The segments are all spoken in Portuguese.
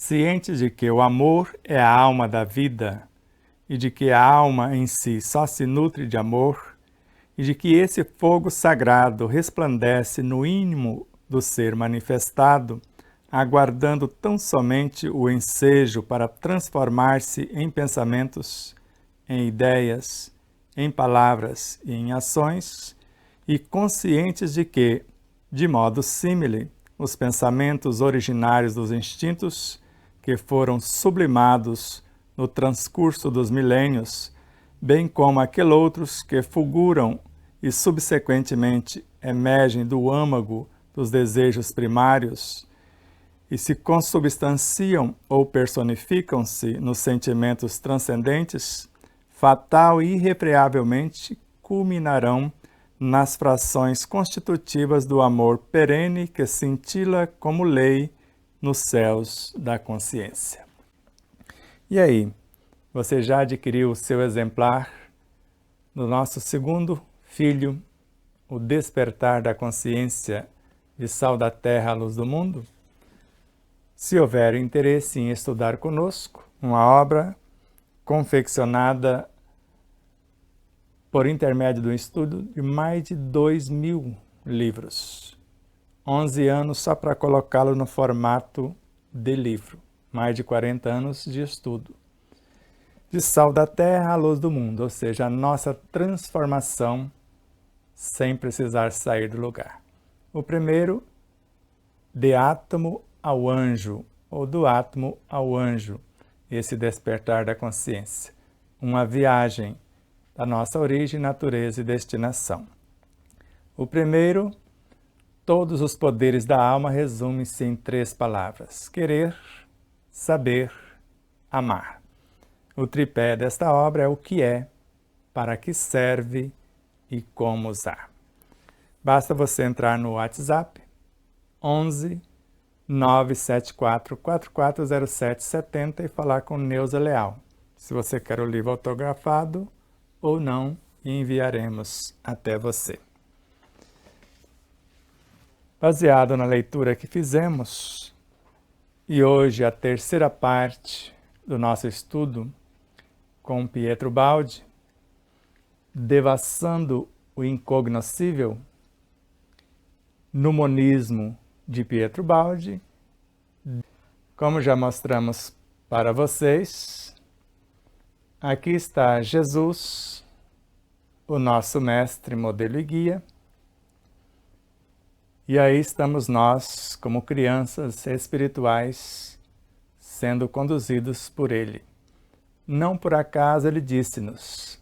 cientes de que o amor é a alma da vida e de que a alma em si só se nutre de amor, e de que esse fogo sagrado resplandece no íntimo do ser manifestado, aguardando tão somente o ensejo para transformar-se em pensamentos, em ideias, em palavras e em ações, e conscientes de que, de modo símile, os pensamentos originários dos instintos, que foram sublimados no transcurso dos milênios, bem como aqueles que fulguram e subsequentemente emergem do âmago dos desejos primários e se consubstanciam ou personificam-se nos sentimentos transcendentes, fatal e irrefreavelmente culminarão nas frações constitutivas do amor perene que cintila como lei nos céus da consciência. E aí, você já adquiriu o seu exemplar do nosso segundo filho, O Despertar da Consciência de Sal da Terra à Luz do Mundo? Se houver interesse em estudar conosco, uma obra confeccionada por intermédio do estudo de mais de 2.000 livros. 11 anos só para colocá-lo no formato de livro. Mais de 40 anos de estudo. De sal da terra à luz do mundo, ou seja, a nossa transformação sem precisar sair do lugar. O primeiro, de átomo ao anjo, ou do átomo ao anjo, esse despertar da consciência. Uma viagem da nossa origem, natureza e destinação. O primeiro, todos os poderes da alma resumem-se em 3 palavras: querer, saber, amar. O tripé desta obra é o que é, para que serve e como usar. Basta você entrar no WhatsApp 11 974 4407 70 e falar com Neuza Leal, se você quer o livro autografado ou não, e enviaremos até você. Baseado na leitura que fizemos, e hoje a terceira parte do nosso estudo com Pietro Baldi, Devassando o Incognoscível, no monismo de Pietro Baldi. Como já mostramos para vocês, aqui está Jesus, o nosso mestre, modelo e guia, e aí estamos nós, como crianças espirituais, sendo conduzidos por ele. Não por acaso ele disse-nos: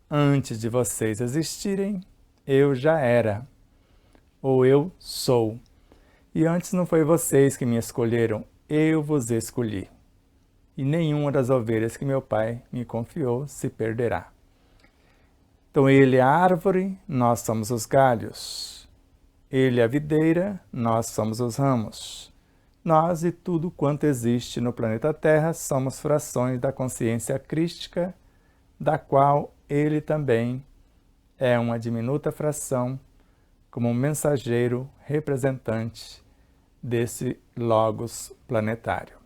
antes de vocês existirem, eu já era, ou eu sou. E antes não foi vocês que me escolheram, eu vos escolhi. E nenhuma das ovelhas que meu pai me confiou se perderá. Então ele é a árvore, nós somos os galhos. Ele é a videira, nós somos os ramos. Nós e tudo quanto existe no planeta Terra somos frações da consciência crística, da qual ele também é uma diminuta fração, como um mensageiro representante desse logos planetário.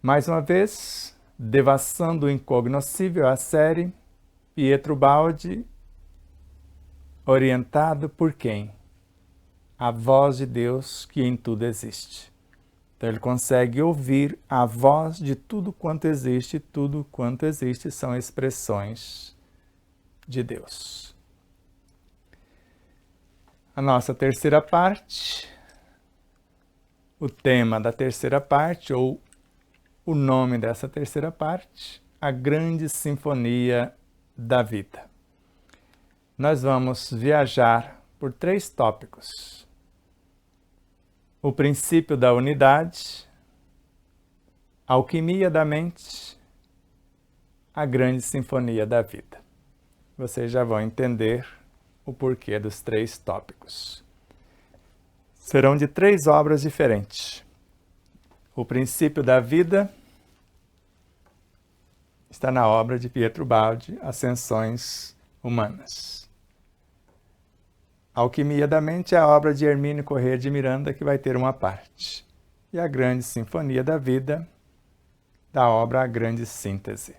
Mais uma vez, Devassando o Incognoscível, a série, Pietro Baldi, orientado por quem? A voz de Deus que em tudo existe. Então ele consegue ouvir a voz de tudo quanto existe são expressões de Deus. A nossa terceira parte, o tema da terceira parte, ou o nome dessa terceira parte, a Grande Sinfonia da Vida. Nós vamos viajar por 3 tópicos. O princípio da unidade, a alquimia da mente, a grande sinfonia da vida. Vocês já vão entender o porquê dos 3 tópicos. Serão de 3 obras diferentes. O princípio da vida está na obra de Pietro Baldi, Ascensões Humanas. A alquimia da mente é a obra de Hermínio Corrêa de Miranda, que vai ter uma parte. e a grande sinfonia da vida, da obra A Grande Síntese.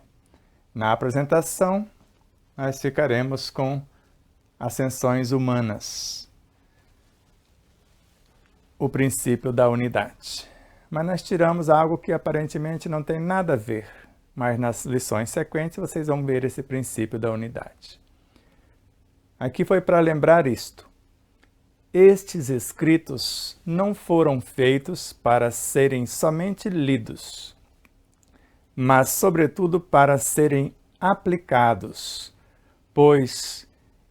Na apresentação, nós ficaremos com Ascensões Humanas, o princípio da unidade. Mas nós tiramos algo que aparentemente não tem nada a ver, mas nas lições sequentes vocês vão ver esse princípio da unidade. Aqui foi para lembrar isto. Estes escritos não foram feitos para serem somente lidos, mas, sobretudo, para serem aplicados, pois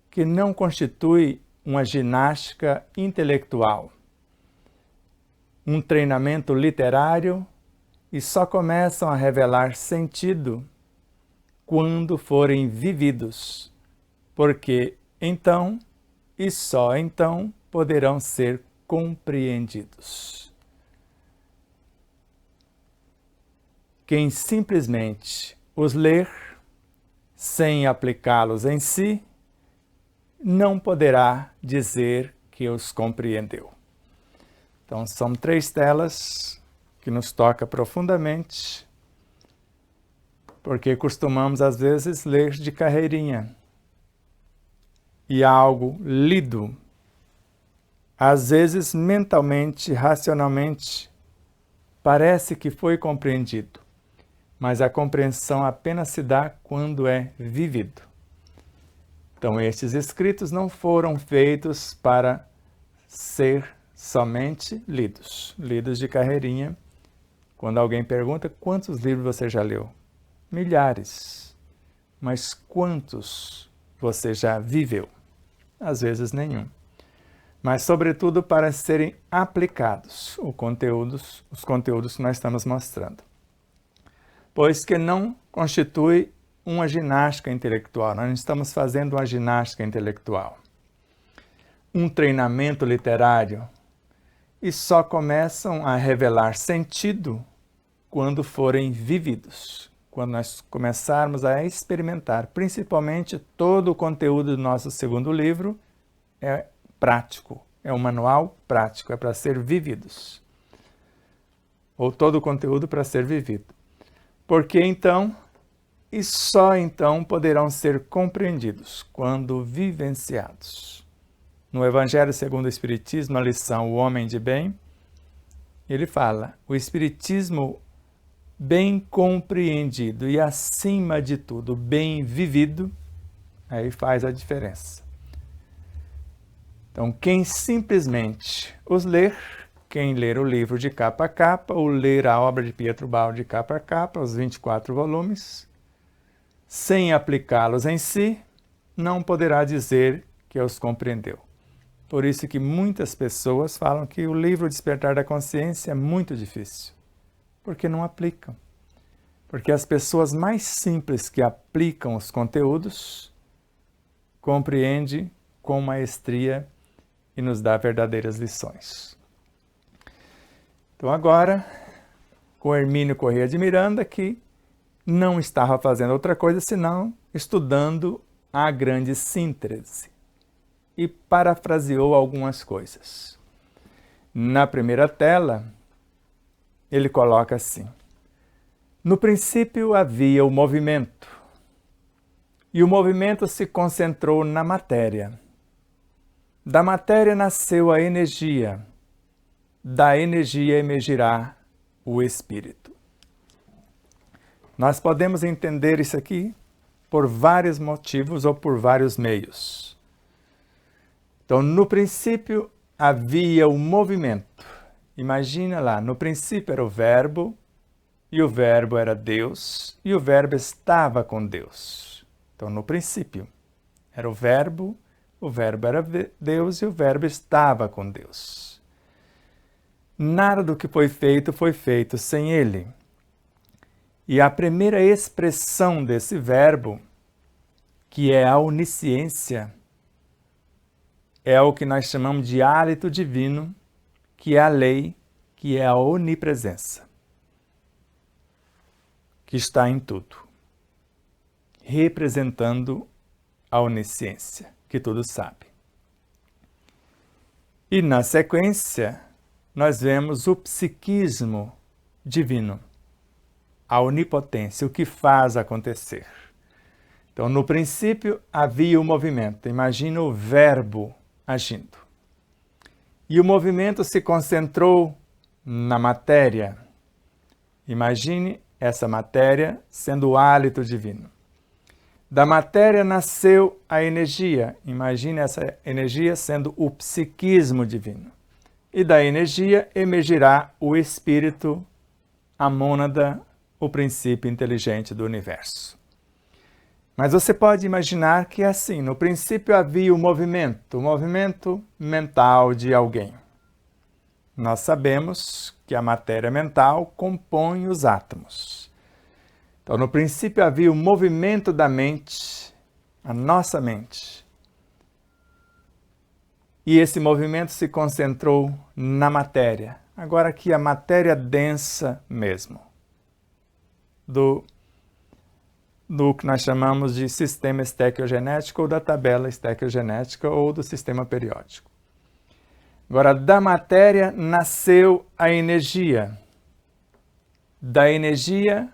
que não constitui uma ginástica intelectual, um treinamento literário, e só começam a revelar sentido quando forem vividos, porque então, e só então, poderão ser compreendidos. Quem simplesmente os ler, sem aplicá-los em si, não poderá dizer que os compreendeu. Então, são 3 telas que nos toca profundamente, porque costumamos, às vezes, ler de carreirinha. E algo lido, às vezes mentalmente, racionalmente, parece que foi compreendido, mas a compreensão apenas se dá quando é vivido. Então, estes escritos não foram feitos para ser somente lidos de carreirinha. Quando alguém pergunta, quantos livros você já leu? Milhares. Mas quantos você já viveu? Às vezes nenhum. Mas, sobretudo, para serem aplicados os conteúdos que nós estamos mostrando. Pois que não constitui uma ginástica intelectual. Nós não estamos fazendo uma ginástica intelectual. Um treinamento literário. E só começam a revelar sentido quando forem vividos. Quando nós começarmos a experimentar, principalmente todo o conteúdo do nosso segundo livro é prático, é um manual prático, é para ser vividos. Ou todo o conteúdo para ser vivido. Porque então, e só então, poderão ser compreendidos, quando vivenciados. No Evangelho segundo o Espiritismo, a lição O Homem de Bem, ele fala, o Espiritismo bem compreendido e, acima de tudo, bem vivido, aí faz a diferença. Então, quem simplesmente os ler, quem ler o livro de capa a capa, ou ler a obra de Pietro Baldi de capa a capa, os 24 volumes, sem aplicá-los em si, não poderá dizer que os compreendeu. Por isso que muitas pessoas falam que o livro Despertar da Consciência é muito difícil, porque não aplicam. Porque as pessoas mais simples que aplicam os conteúdos compreendem com maestria e nos dá verdadeiras lições. Então agora, com Hermínio Corrêa de Miranda, que não estava fazendo outra coisa senão estudando a Grande Síntese, e parafraseou algumas coisas. Na primeira tela, ele coloca assim: no princípio havia o movimento, e o movimento se concentrou na matéria. Da matéria nasceu a energia, da energia emergirá o espírito. Nós podemos entender isso aqui por vários motivos ou por vários meios. Então, no princípio havia o movimento. Imagina lá, no princípio era o verbo, e o verbo era Deus, e o verbo estava com Deus. Então, no princípio era o verbo era Deus e o verbo estava com Deus. Nada do que foi feito sem ele. E a primeira expressão desse verbo, que é a onisciência, é o que nós chamamos de hálito divino, que é a lei, que é a onipresença, que está em tudo, representando a onisciência, que tudo sabe. E na sequência, nós vemos o psiquismo divino, a onipotência, o que faz acontecer. Então, no princípio, havia o movimento. Imagina o verbo agindo. E o movimento se concentrou na matéria. Imagine essa matéria sendo o hálito divino. Da matéria nasceu a energia. Imagine essa energia sendo o psiquismo divino. E da energia emergirá o espírito, a mônada, o princípio inteligente do universo. Mas você pode imaginar que assim, no princípio havia o movimento mental de alguém. Nós sabemos que a matéria mental compõe os átomos. Então, no princípio havia o movimento da mente, a nossa mente. E esse movimento se concentrou na matéria. Agora aqui a matéria densa mesmo, do que nós chamamos de sistema estequiogenético ou da tabela estequiogenética ou do sistema periódico. Agora, da matéria nasceu a energia. Da energia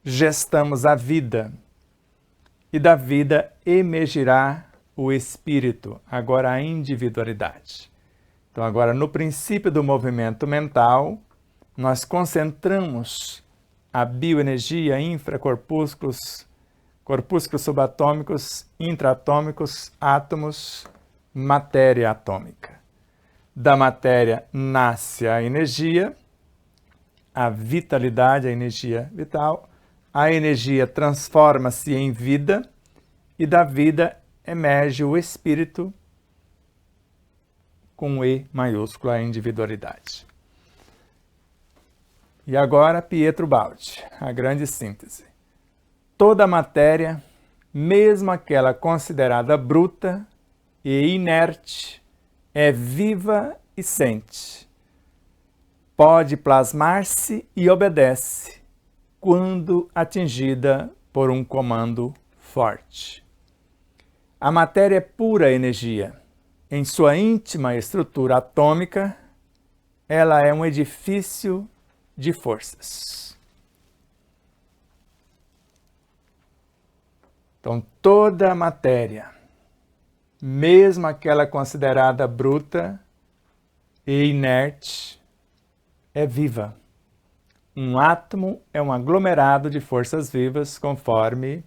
gestamos a vida. E da vida emergirá o espírito, agora a individualidade. Então, agora, no princípio do movimento mental, nós concentramos a bioenergia, infracorpúsculos, corpúsculos subatômicos, intraatômicos, átomos, matéria atômica. Da matéria nasce a energia, a vitalidade, a energia vital. A energia transforma-se em vida e da vida emerge o espírito com E maiúsculo, a individualidade. E agora, Pietro Baldi, a grande síntese. Toda a matéria, mesmo aquela considerada bruta e inerte, é viva e sente. Pode plasmar-se e obedece, quando atingida por um comando forte. A matéria é pura energia. Em sua íntima estrutura atômica, ela é um edifício de forças. Então, toda a matéria, mesmo aquela considerada bruta e inerte, é viva. Um átomo é um aglomerado de forças vivas, conforme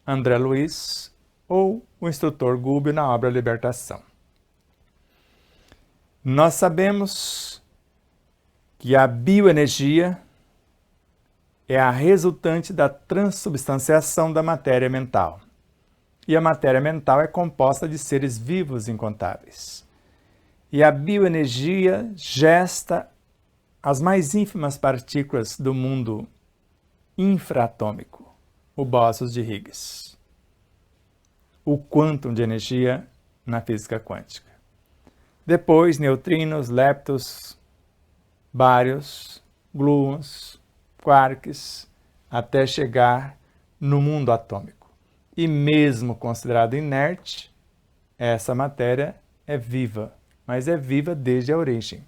André Luiz ou o instrutor Gubbio na obra Libertação. Nós sabemos que a bioenergia é a resultante da transubstanciação da matéria mental. E a matéria mental é composta de seres vivos incontáveis. E a bioenergia gesta as mais ínfimas partículas do mundo infraatômico, o bóson de Higgs, o quantum de energia na física quântica. Depois, neutrinos, leptons, bários, gluons, quarks, até chegar no mundo atômico. E mesmo considerado inerte, essa matéria é viva, mas é viva desde a origem.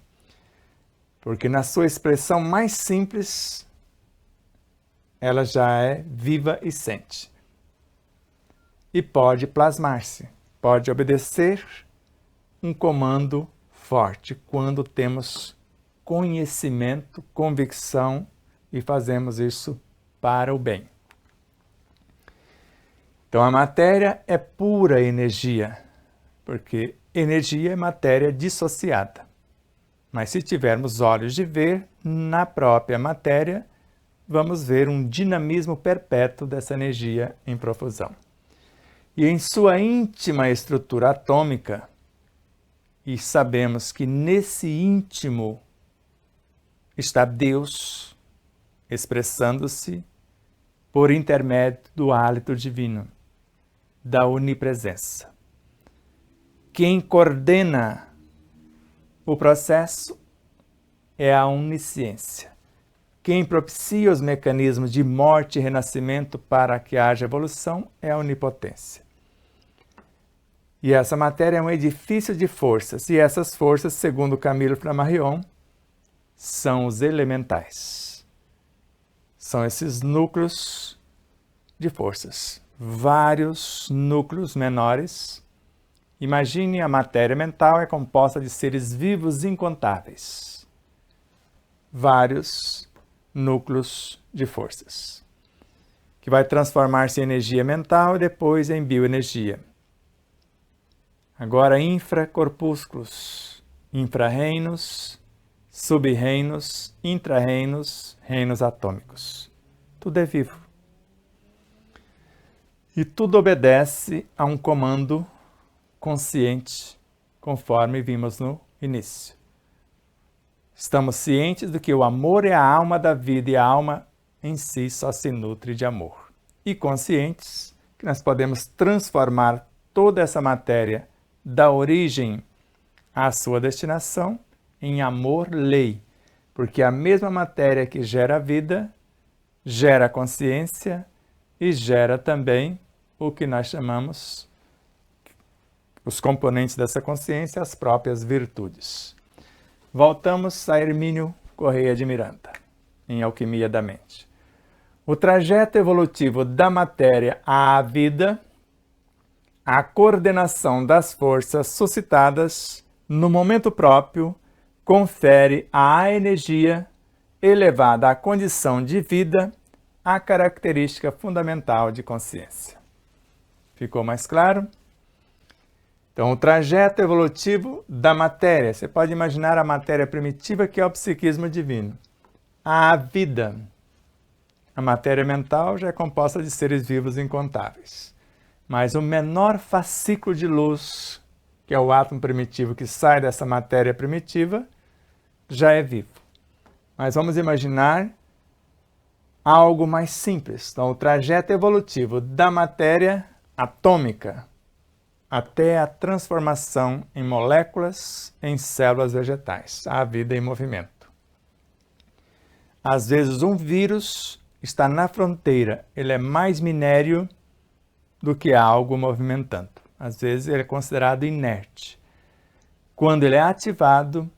Porque na sua expressão mais simples, ela já é viva e sente. E pode plasmar-se, pode obedecer um comando forte quando temos conhecimento, convicção e fazemos isso para o bem. Então a matéria é pura energia, porque energia é matéria dissociada. Mas se tivermos olhos de ver, na própria matéria, vamos ver um dinamismo perpétuo dessa energia em profusão. E em sua íntima estrutura atômica, e sabemos que nesse íntimo está Deus expressando-se por intermédio do hálito divino, da onipresença. Quem coordena o processo é a onisciência. Quem propicia os mecanismos de morte e renascimento para que haja evolução é a onipotência. E essa matéria é um edifício de forças. E essas forças, segundo Camilo Flammarion, são os elementais. São esses núcleos de forças. Vários núcleos menores. Imagine, a matéria mental é composta de seres vivos incontáveis. Vários núcleos de forças, que vai transformar-se em energia mental e depois em bioenergia. Agora, infracorpúsculos, infrarreinos, sub-reinos, intra-reinos, reinos atômicos. Tudo é vivo. E tudo obedece a um comando consciente, conforme vimos no início. Estamos cientes de que o amor é a alma da vida e a alma em si só se nutre de amor. E conscientes que nós podemos transformar toda essa matéria da origem à sua destinação em amor-lei, porque a mesma matéria que gera a vida, gera a consciência e gera também o que nós chamamos os componentes dessa consciência, as próprias virtudes. Voltamos a Hermínio Correia de Miranda, em Alquimia da Mente. O trajeto evolutivo da matéria à vida, a coordenação das forças suscitadas no momento próprio, confere à energia elevada à condição de vida a característica fundamental de consciência. Ficou mais claro? Então, o trajeto evolutivo da matéria. Você pode imaginar a matéria primitiva, que é o psiquismo divino. A vida. A matéria mental já é composta de seres vivos incontáveis. Mas o menor fascículo de luz, que é o átomo primitivo que sai dessa matéria primitiva, já é vivo. Mas vamos imaginar algo mais simples. Então, o trajeto evolutivo da matéria atômica até a transformação em moléculas, em células vegetais, a vida em movimento. Às vezes um vírus está na fronteira, ele é mais minério do que algo movimentando. Às vezes ele é considerado inerte. Quando ele é ativado,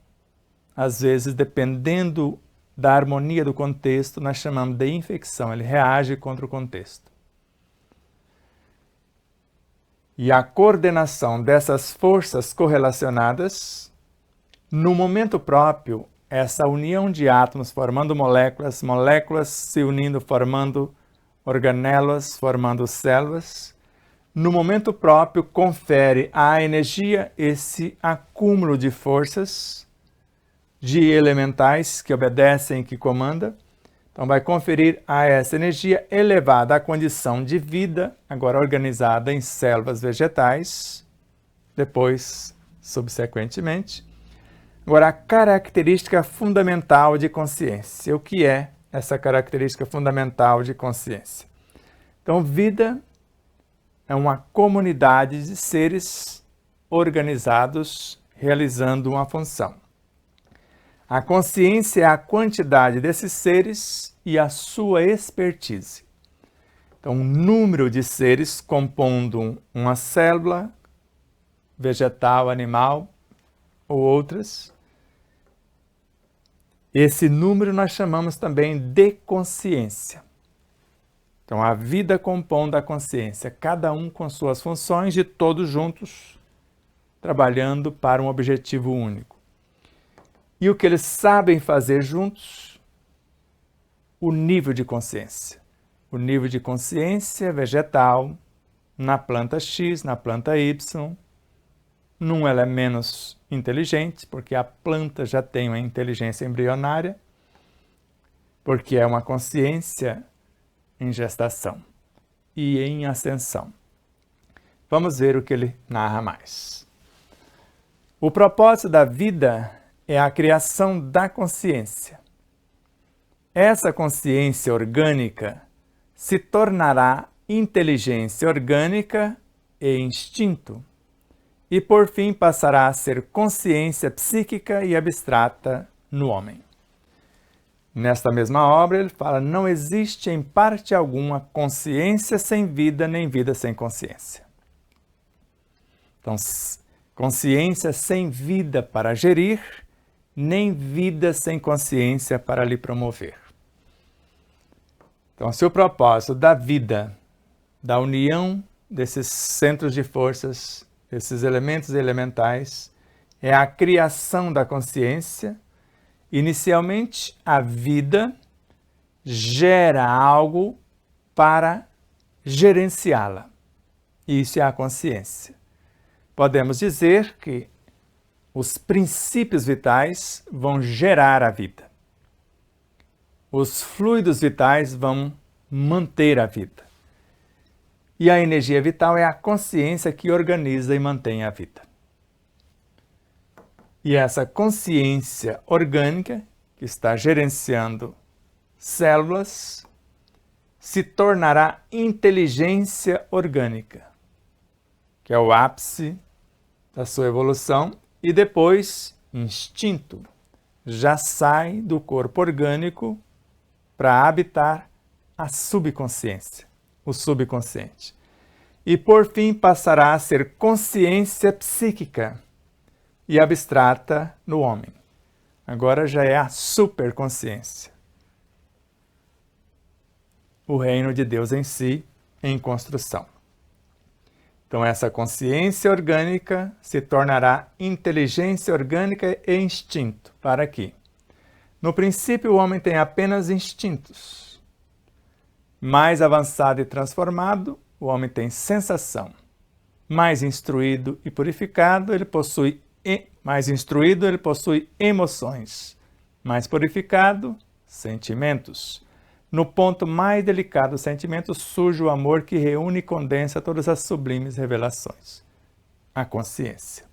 às vezes, dependendo da harmonia do contexto, nós chamamos de infecção, ele reage contra o contexto. E a coordenação dessas forças correlacionadas, no momento próprio, essa união de átomos formando moléculas, moléculas se unindo formando organelas, formando células, no momento próprio confere à energia esse acúmulo de forças, de elementais que obedecem, que comanda. Então, vai conferir a essa energia elevada à condição de vida, agora organizada em células vegetais, depois, subsequentemente. Agora, a característica fundamental de consciência. O que é essa característica fundamental de consciência? Então, vida é uma comunidade de seres organizados, realizando uma função. A consciência é a quantidade desses seres e a sua expertise. Então, um número de seres compondo uma célula, vegetal, animal ou outras. Esse número nós chamamos também de consciência. Então, a vida compondo a consciência, cada um com suas funções e todos juntos, trabalhando para um objetivo único. E o que eles sabem fazer juntos? O nível de consciência. O nível de consciência vegetal na planta X, na planta Y. Num ela é menos inteligente, porque a planta já tem uma inteligência embrionária, porque é uma consciência em gestação e em ascensão. Vamos ver o que ele narra mais. O propósito da vida é a criação da consciência. Essa consciência orgânica se tornará inteligência orgânica e instinto, e por fim passará a ser consciência psíquica e abstrata no homem. Nesta mesma obra ele fala: não existe em parte alguma consciência sem vida, nem vida sem consciência. Então, consciência sem vida para gerir, nem vida sem consciência para lhe promover. Então, se o propósito da vida, da união desses centros de forças, desses elementos elementais, é a criação da consciência, inicialmente a vida gera algo para gerenciá-la. Isso é a consciência. Podemos dizer que os princípios vitais vão gerar a vida. Os fluidos vitais vão manter a vida. E a energia vital é a consciência que organiza e mantém a vida. E essa consciência orgânica, que está gerenciando células, se tornará inteligência orgânica, que é o ápice da sua evolução, e depois instinto, já sai do corpo orgânico para habitar a subconsciência, o subconsciente. E por fim passará a ser consciência psíquica e abstrata no homem. Agora já é a superconsciência. O reino de Deus em si, em construção. Então essa consciência orgânica se tornará inteligência orgânica e instinto. Para quê? No princípio o homem tem apenas instintos. Mais avançado e transformado, o homem tem sensação. Mais instruído e purificado, ele possui emoções. Mais purificado, sentimentos. No ponto mais delicado do sentimento surge o amor que reúne e condensa todas as sublimes revelações. A consciência.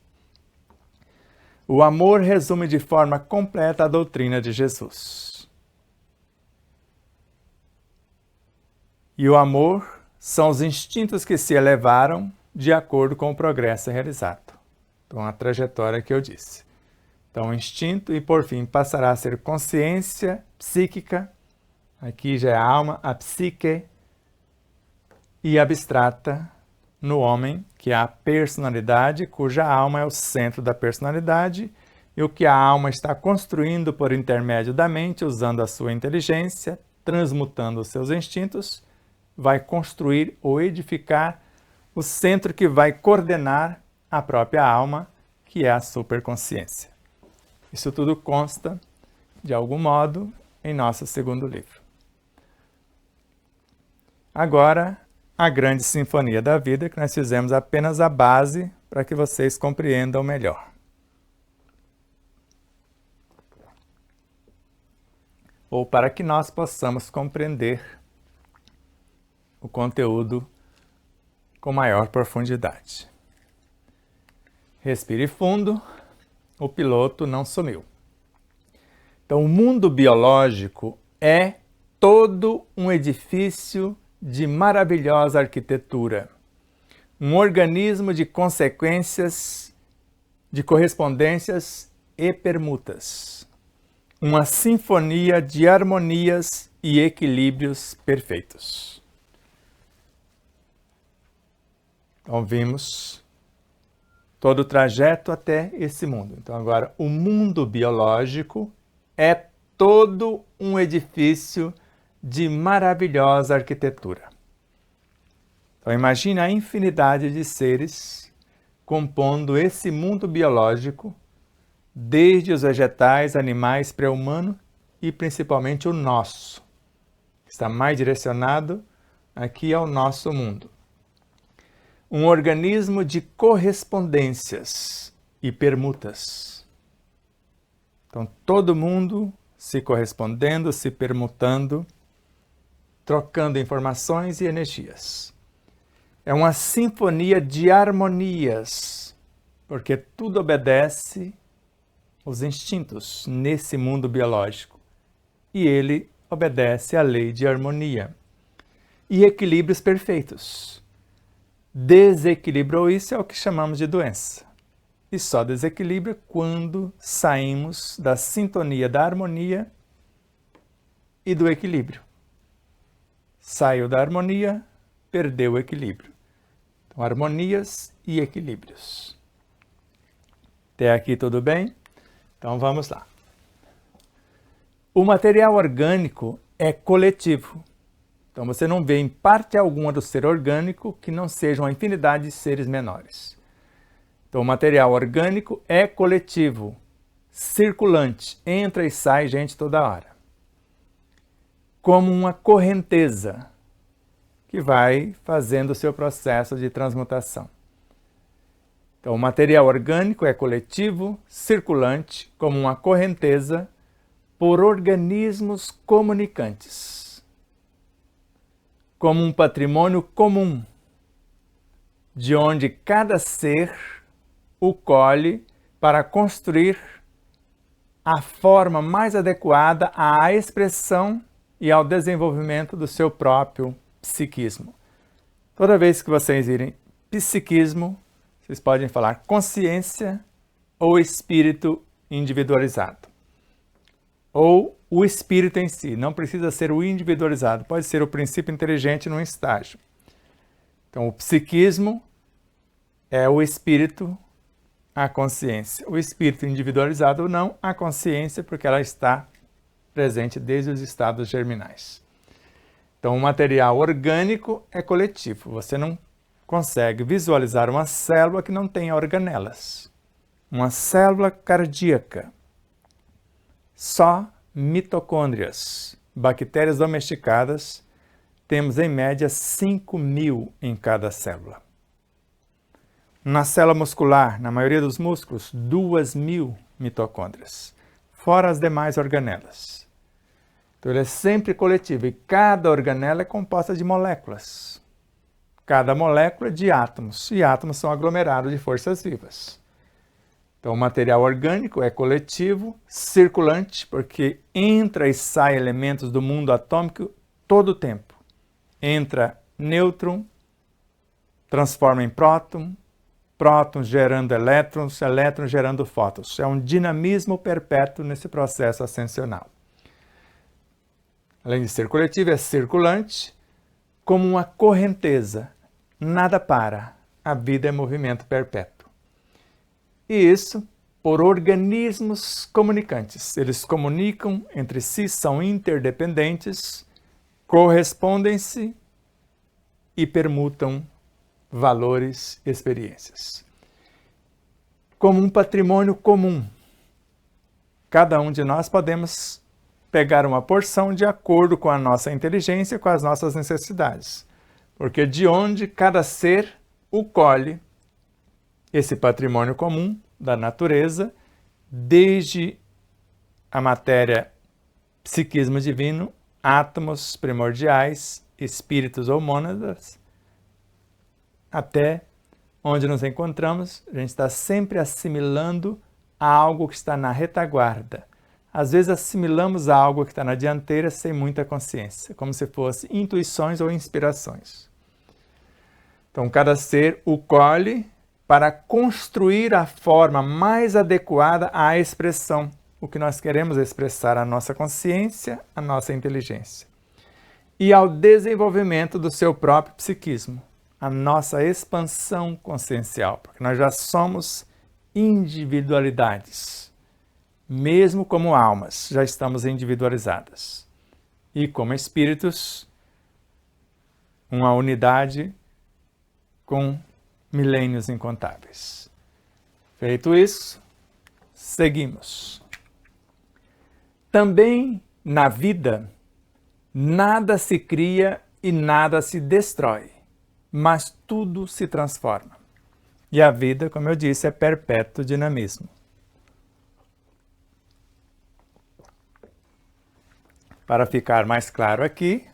O amor resume de forma completa a doutrina de Jesus. E o amor são os instintos que se elevaram de acordo com o progresso realizado. Então, a trajetória que eu disse. Então, instinto e, por fim, passará a ser consciência psíquica. Aqui já é a alma, a psique, e abstrata no homem, que é a personalidade, cuja alma é o centro da personalidade, e o que a alma está construindo por intermédio da mente, usando a sua inteligência, transmutando os seus instintos, vai construir ou edificar o centro que vai coordenar a própria alma, que é a superconsciência. Isso tudo consta, de algum modo, em nosso segundo livro. Agora, a grande sinfonia da vida, que nós fizemos apenas a base para que vocês compreendam melhor. Ou para que nós possamos compreender o conteúdo com maior profundidade. Respire fundo, o piloto não sumiu. Então, o mundo biológico é todo um edifício de maravilhosa arquitetura, um organismo de consequências, de correspondências e permutas, uma sinfonia de harmonias e equilíbrios perfeitos. Então vimos todo o trajeto até esse mundo. Então agora o mundo biológico é todo um edifício de maravilhosa arquitetura. Então imagine a infinidade de seres compondo esse mundo biológico, desde os vegetais, animais, pré-humano e principalmente o nosso, que está mais direcionado aqui ao nosso mundo. Um organismo de correspondências e permutas. Então todo mundo se correspondendo, se permutando, trocando informações e energias. É uma sinfonia de harmonias, porque tudo obedece aos instintos nesse mundo biológico. E ele obedece à lei de harmonia. E equilíbrios perfeitos. Desequilibrou isso é o que chamamos de doença. E só desequilibra quando saímos da sintonia da harmonia e do equilíbrio. Saiu da harmonia, perdeu o equilíbrio. Então, com harmonias e equilíbrios. Até aqui tudo bem? Então vamos lá. O material orgânico é coletivo. Então você não vê em parte alguma do ser orgânico que não seja uma infinidade de seres menores. Então o material orgânico é coletivo, circulante, entra e sai gente toda hora. Como uma correnteza que vai fazendo o seu processo de transmutação. Então o material orgânico é coletivo, circulante, como uma correnteza por organismos comunicantes, como um patrimônio comum, de onde cada ser o colhe para construir a forma mais adequada à expressão e ao desenvolvimento do seu próprio psiquismo. Toda vez que vocês irem psiquismo, vocês podem falar consciência ou espírito individualizado. Ou o espírito em si, não precisa ser o individualizado, pode ser o princípio inteligente num estágio. Então, o psiquismo é o espírito, a consciência. O espírito individualizado ou não, a consciência, porque ela está presente desde os estados germinais. Então, o material orgânico é coletivo. Você não consegue visualizar uma célula que não tenha organelas. Uma célula cardíaca. Só mitocôndrias, bactérias domesticadas, temos em média 5.000 em cada célula. Na célula muscular, na maioria dos músculos, 2.000 mitocôndrias, fora as demais organelas. Então ele é sempre coletivo e cada organela é composta de moléculas. Cada molécula de átomos, e átomos são aglomerados de forças vivas. Então, o material orgânico é coletivo, circulante, porque entra e sai elementos do mundo atômico todo o tempo. Entra nêutron, transforma em próton, prótons gerando elétrons, elétrons gerando fótons. É um dinamismo perpétuo nesse processo ascensional. Além de ser coletivo, é circulante, como uma correnteza. Nada para. A vida é movimento perpétuo. E isso por organismos comunicantes. Eles comunicam entre si, são interdependentes, correspondem-se e permutam valores e experiências. Como um patrimônio comum. Cada um de nós podemos pegar uma porção de acordo com a nossa inteligência, com as nossas necessidades. Porque de onde cada ser o colhe, esse patrimônio comum da natureza, desde a matéria psiquismo divino, átomos primordiais, espíritos ou mônadas, até onde nos encontramos, a gente está sempre assimilando a algo que está na retaguarda. Às vezes assimilamos a algo que está na dianteira sem muita consciência, como se fosse intuições ou inspirações. Então, cada ser o colhe para construir a forma mais adequada à expressão, o que nós queremos expressar, a nossa consciência, a nossa inteligência. E ao desenvolvimento do seu próprio psiquismo, a nossa expansão consciencial, porque nós já somos individualidades. Mesmo como almas, já estamos individualizadas. E como espíritos, uma unidade com milênios incontáveis. Feito isso, seguimos. Também na vida, nada se cria e nada se destrói, mas tudo se transforma. E a vida, como eu disse, é perpétuo dinamismo. Para ficar mais claro aqui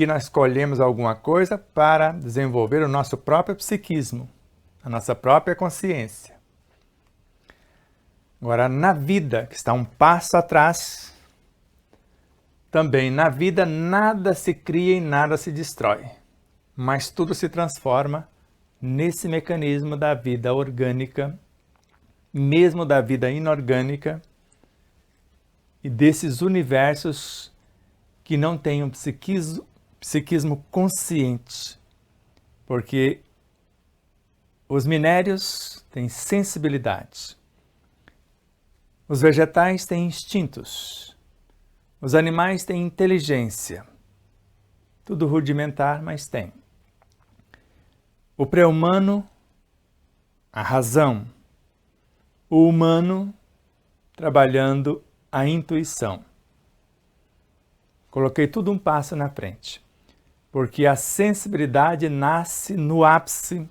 nós escolhemos alguma coisa para desenvolver o nosso próprio psiquismo, a nossa própria consciência. Agora, na vida, que está um passo atrás, também na vida nada se cria e nada se destrói, mas tudo se transforma nesse mecanismo da vida orgânica, mesmo da vida inorgânica, e desses universos que não têm um psiquismo consciente, porque os minérios têm sensibilidade, os vegetais têm instintos, os animais têm inteligência, tudo rudimentar, mas tem. O pré-humano, a razão, o humano trabalhando a intuição. Coloquei tudo um passo na frente, porque a sensibilidade nasce no ápice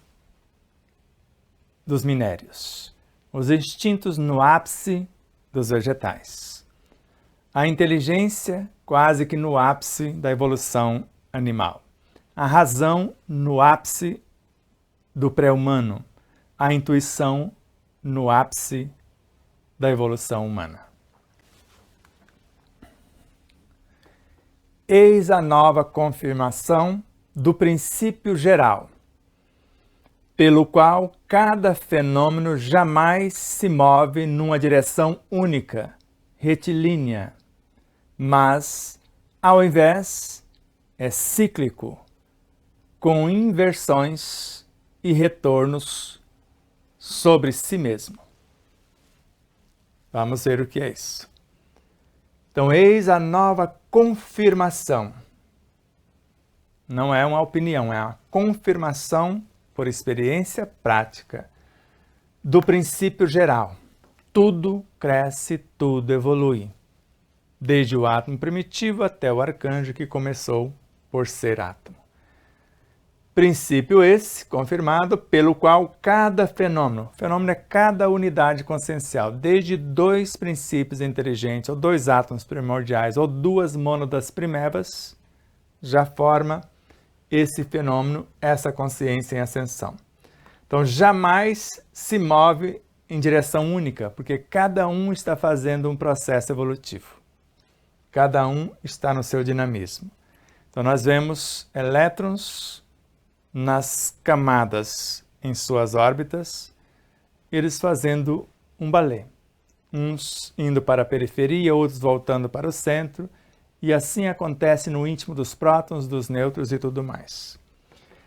dos minérios, os instintos no ápice dos vegetais, a inteligência quase que no ápice da evolução animal, a razão no ápice do pré-humano, a intuição no ápice da evolução humana. Eis a nova confirmação do princípio geral, pelo qual cada fenômeno jamais se move numa direção única, retilínea, mas, ao invés, é cíclico, com inversões e retornos sobre si mesmo. Vamos ver o que é isso. Então, eis a nova confirmação. Não é uma opinião, é a confirmação por experiência prática do princípio geral. Tudo cresce, tudo evolui. Desde o átomo primitivo até o arcanjo que começou por ser átomo. Princípio esse, confirmado, pelo qual cada fenômeno é cada unidade consciencial, desde 2 princípios inteligentes, ou 2 átomos primordiais, ou 2 mônadas primevas, já forma esse fenômeno, essa consciência em ascensão. Então, jamais se move em direção única, porque cada um está fazendo um processo evolutivo. Cada um está no seu dinamismo. Então, nós vemos elétrons nas camadas em suas órbitas, eles fazendo um balé, uns indo para a periferia, outros voltando para o centro, e assim acontece no íntimo dos prótons, dos nêutrons e tudo mais.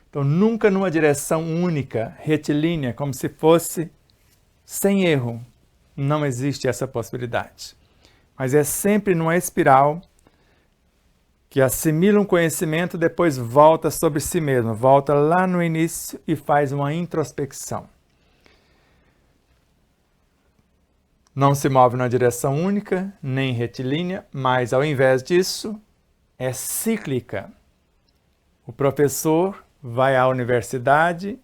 Então, nunca numa direção única, retilínea, como se fosse sem erro. Não existe essa possibilidade. Mas é sempre numa espiral que assimila um conhecimento, depois volta sobre si mesmo, volta lá no início e faz uma introspecção. Não se move numa direção única, nem retilínea, mas ao invés disso, é cíclica. O professor vai à universidade,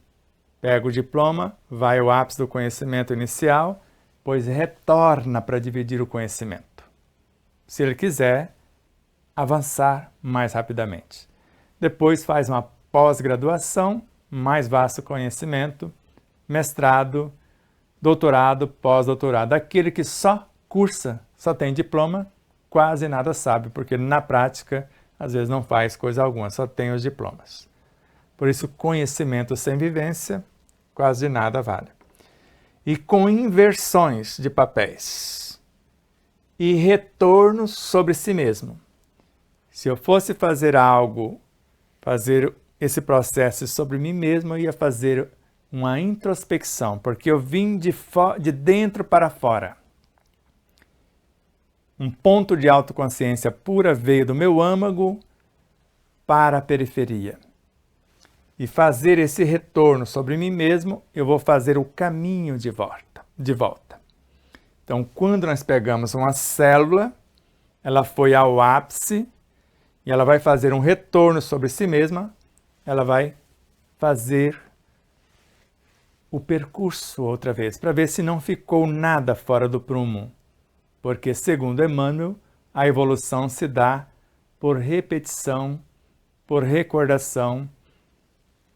pega o diploma, vai ao ápice do conhecimento inicial, pois retorna para dividir o conhecimento. Se ele quiser avançar mais rapidamente. Depois faz uma pós-graduação, mais vasto conhecimento, mestrado, doutorado, pós-doutorado. Aquele que só cursa, só tem diploma, quase nada sabe, porque na prática, às vezes não faz coisa alguma, só tem os diplomas. Por isso, conhecimento sem vivência, quase nada vale. E com inversões de papéis e retornos sobre si mesmo. Se eu fosse fazer algo, fazer esse processo sobre mim mesmo, eu ia fazer uma introspecção, porque eu vim de dentro para fora. Um ponto de autoconsciência pura veio do meu âmago para a periferia. E fazer esse retorno sobre mim mesmo, eu vou fazer o caminho de volta. Então, quando nós pegamos uma célula, ela foi ao ápice, e ela vai fazer um retorno sobre si mesma, ela vai fazer o percurso outra vez, para ver se não ficou nada fora do prumo. Porque, segundo Emmanuel, a evolução se dá por repetição, por recordação,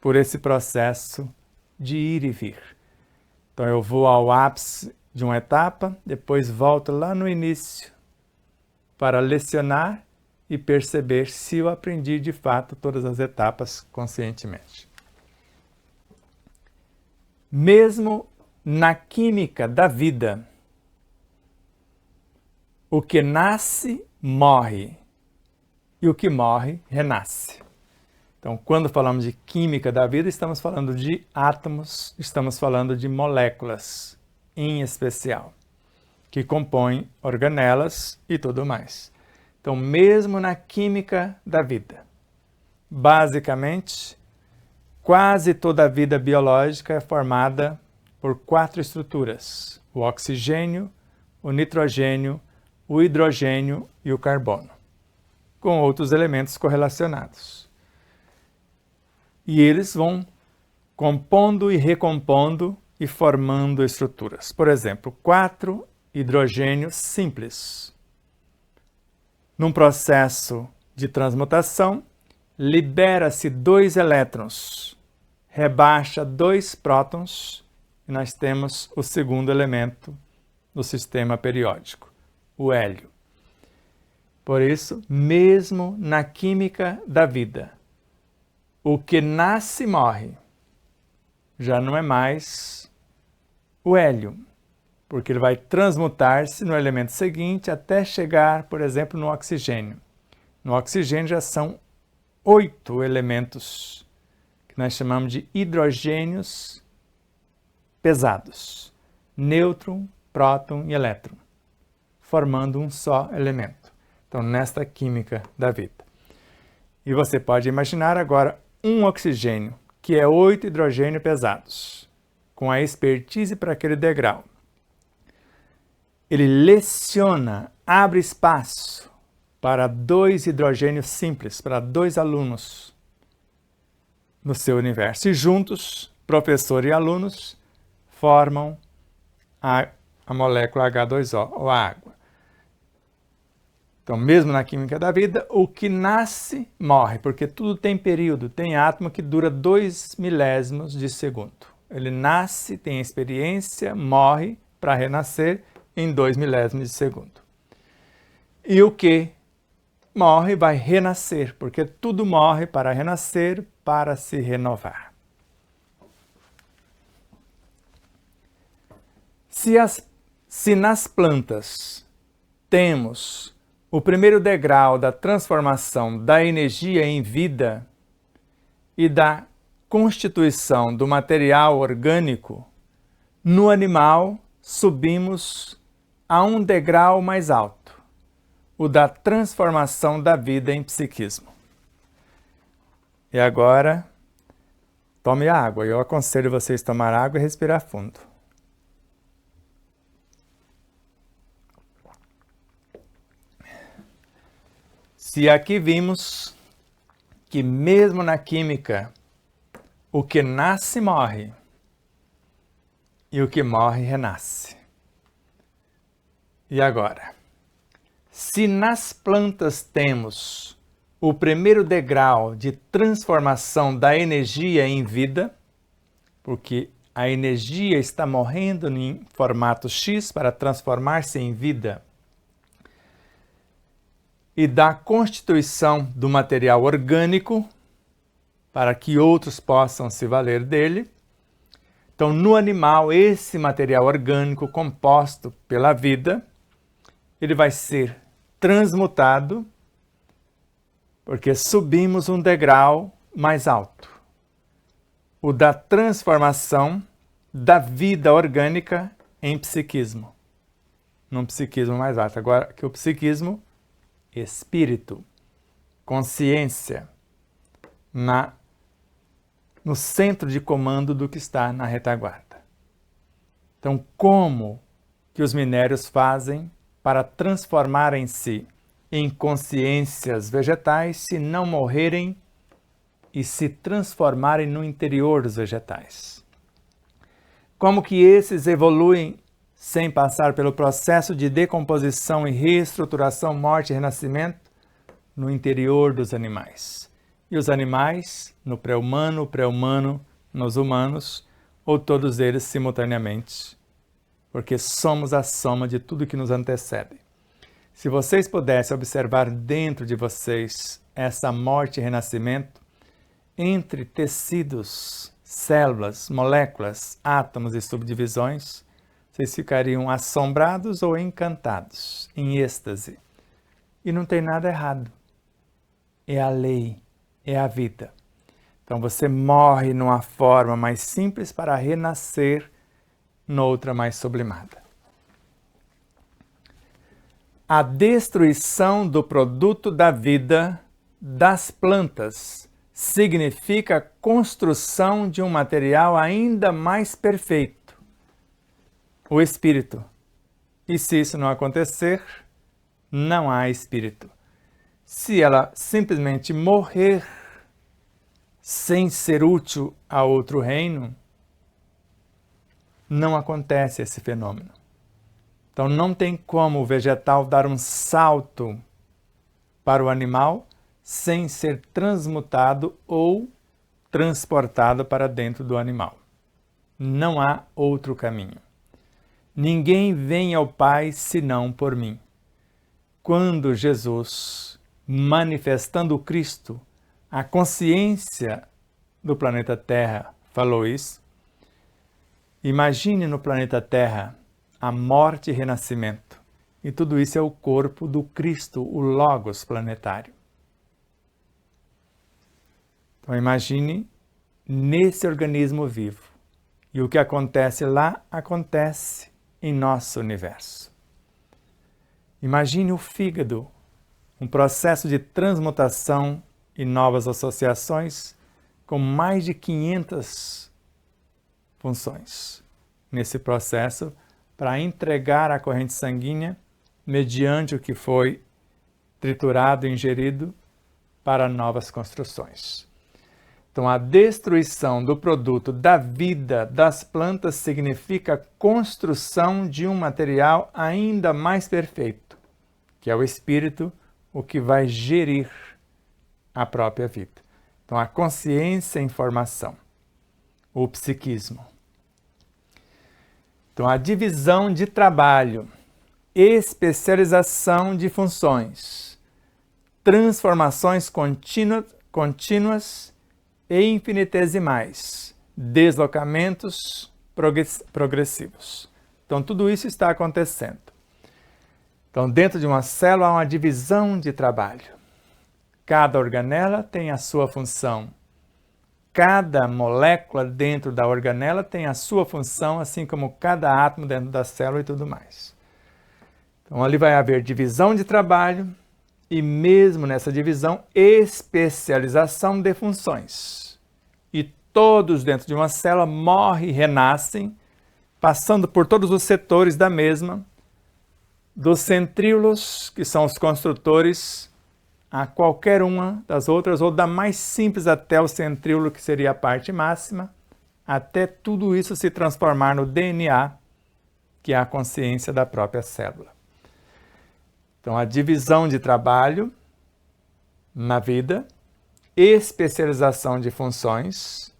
por esse processo de ir e vir. Então, eu vou ao ápice de uma etapa, depois volto lá no início para lecionar e perceber se eu aprendi de fato todas as etapas conscientemente. Mesmo na química da vida, o que nasce, morre, e o que morre, renasce. Então, quando falamos de química da vida, estamos falando de átomos, estamos falando de moléculas em especial, que compõem organelas e tudo mais. Então, mesmo na química da vida, basicamente, quase toda a vida biológica é formada por 4 estruturas: o oxigênio, o nitrogênio, o hidrogênio e o carbono, com outros elementos correlacionados. E eles vão compondo e recompondo e formando estruturas. Por exemplo, 4 hidrogênios simples. Num processo de transmutação, libera-se 2 elétrons, rebaixa 2 prótons e nós temos o segundo elemento do sistema periódico, o hélio. Por isso, mesmo na química da vida, o que nasce e morre já não é mais o hélio, porque ele vai transmutar-se no elemento seguinte até chegar, por exemplo, no oxigênio. No oxigênio já são 8 elementos que nós chamamos de hidrogênios pesados: nêutron, próton e elétron, formando um só elemento. Então, nesta química da vida. E você pode imaginar agora um oxigênio, que é 8 hidrogênios pesados, com a expertise para aquele degrau. Ele leciona, abre espaço para 2 hidrogênios simples, para 2 alunos no seu universo. E juntos, professor e alunos, formam a molécula H2O, ou a água. Então, mesmo na química da vida, o que nasce, morre, porque tudo tem período, tem átomo que dura 2 milésimos de segundo. Ele nasce, tem experiência, morre para renascer em 2 milésimos de segundo. E o que morre vai renascer, porque tudo morre para renascer, para se renovar. Se nas plantas temos o primeiro degrau da transformação da energia em vida e da constituição do material orgânico, no animal subimos a um degrau mais alto, o da transformação da vida em psiquismo. E agora, tome água. Eu aconselho vocês a tomar água e respirar fundo. Se aqui vimos que mesmo na química, o que nasce morre e o que morre renasce. E agora, se nas plantas temos o primeiro degrau de transformação da energia em vida, porque a energia está morrendo em formato X para transformar-se em vida, e da constituição do material orgânico, para que outros possam se valer dele. Então, no animal, esse material orgânico composto pela vida, ele vai ser transmutado, porque subimos um degrau mais alto, o da transformação da vida orgânica em psiquismo, num psiquismo mais alto. Agora que o psiquismo, espírito, consciência, no centro de comando do que está na retaguarda. Então, como que os minérios fazem para transformarem-se em consciências vegetais se não morrerem e se transformarem no interior dos vegetais? Como que esses evoluem sem passar pelo processo de decomposição e reestruturação, morte e renascimento no interior dos animais? E os animais no pré-humano, o pré-humano nos humanos, ou todos eles simultaneamente, porque somos a soma de tudo que nos antecede. Se vocês pudessem observar dentro de vocês essa morte e renascimento entre tecidos, células, moléculas, átomos e subdivisões, vocês ficariam assombrados ou encantados, em êxtase. E não tem nada errado. É a lei, é a vida. Então você morre numa forma mais simples para renascer noutra mais sublimada. A destruição do produto da vida das plantas significa a construção de um material ainda mais perfeito, o espírito. E se isso não acontecer, não há espírito. Se ela simplesmente morrer sem ser útil a outro reino, não acontece esse fenômeno. Então não tem como o vegetal dar um salto para o animal sem ser transmutado ou transportado para dentro do animal. Não há outro caminho. Ninguém vem ao Pai senão por mim. Quando Jesus, manifestando o Cristo, a consciência do planeta Terra, falou isso, imagine no planeta Terra a morte e renascimento. E tudo isso é o corpo do Cristo, o Logos planetário. Então imagine nesse organismo vivo. E o que acontece lá, acontece em nosso universo. Imagine o fígado, um processo de transmutação e novas associações com mais de 500 funções nesse processo para entregar a corrente sanguínea mediante o que foi triturado e ingerido para novas construções. Então, a destruição do produto da vida das plantas significa a construção de um material ainda mais perfeito, que é o espírito, o que vai gerir a própria vida. Então, a consciência e a informação, o psiquismo. Então, a divisão de trabalho, especialização de funções, transformações contínuas e infinitesimais, deslocamentos progressivos. Então, tudo isso está acontecendo. Então, dentro de uma célula há uma divisão de trabalho. Cada organela tem a sua função. Cada molécula dentro da organela tem a sua função, assim como cada átomo dentro da célula e tudo mais. Então, ali vai haver divisão de trabalho e, mesmo nessa divisão, especialização de funções. E todos dentro de uma célula morrem e renascem, passando por todos os setores da mesma, dos centríolos, que são os construtores, a qualquer uma das outras, ou da mais simples até o centríolo, que seria a parte máxima, até tudo isso se transformar no DNA, que é a consciência da própria célula. Então, a divisão de trabalho na vida, especialização de funções,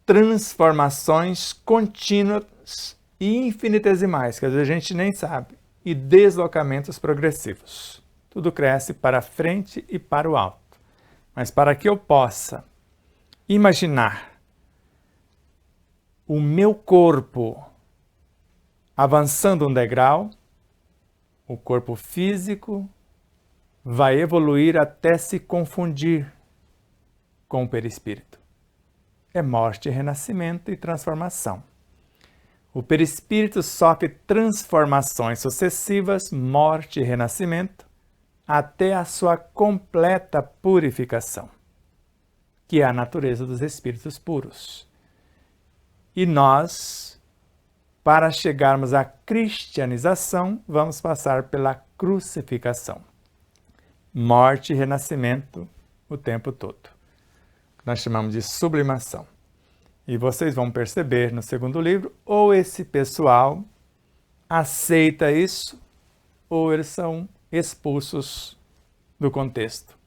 transformações contínuas e infinitesimais, que às vezes a gente nem sabe, e deslocamentos progressivos. Tudo cresce para frente e para o alto. Mas para que eu possa imaginar o meu corpo avançando um degrau, o corpo físico vai evoluir até se confundir com o perispírito. É morte, renascimento e transformação. O perispírito sofre transformações sucessivas, morte e renascimento, até a sua completa purificação, que é a natureza dos espíritos puros. E nós, para chegarmos à cristianização, vamos passar pela crucificação. Morte e renascimento o tempo todo. Nós chamamos de sublimação. E vocês vão perceber no segundo livro, ou esse pessoal aceita isso, ou eles são expulsos do contexto.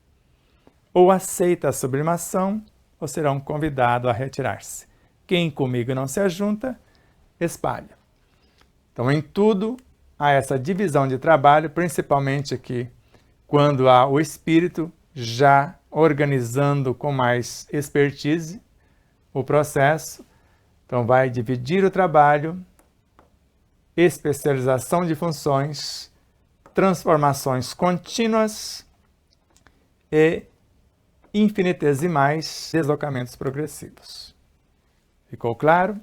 Ou aceita a sublimação, ou serão convidados a retirar-se. Quem comigo não se ajunta, espalha. Então, em tudo, há essa divisão de trabalho, principalmente aqui, quando há o espírito já organizando com mais expertise o processo. Então, vai dividir o trabalho, especialização de funções, transformações contínuas e infinitesimais deslocamentos progressivos. Ficou claro?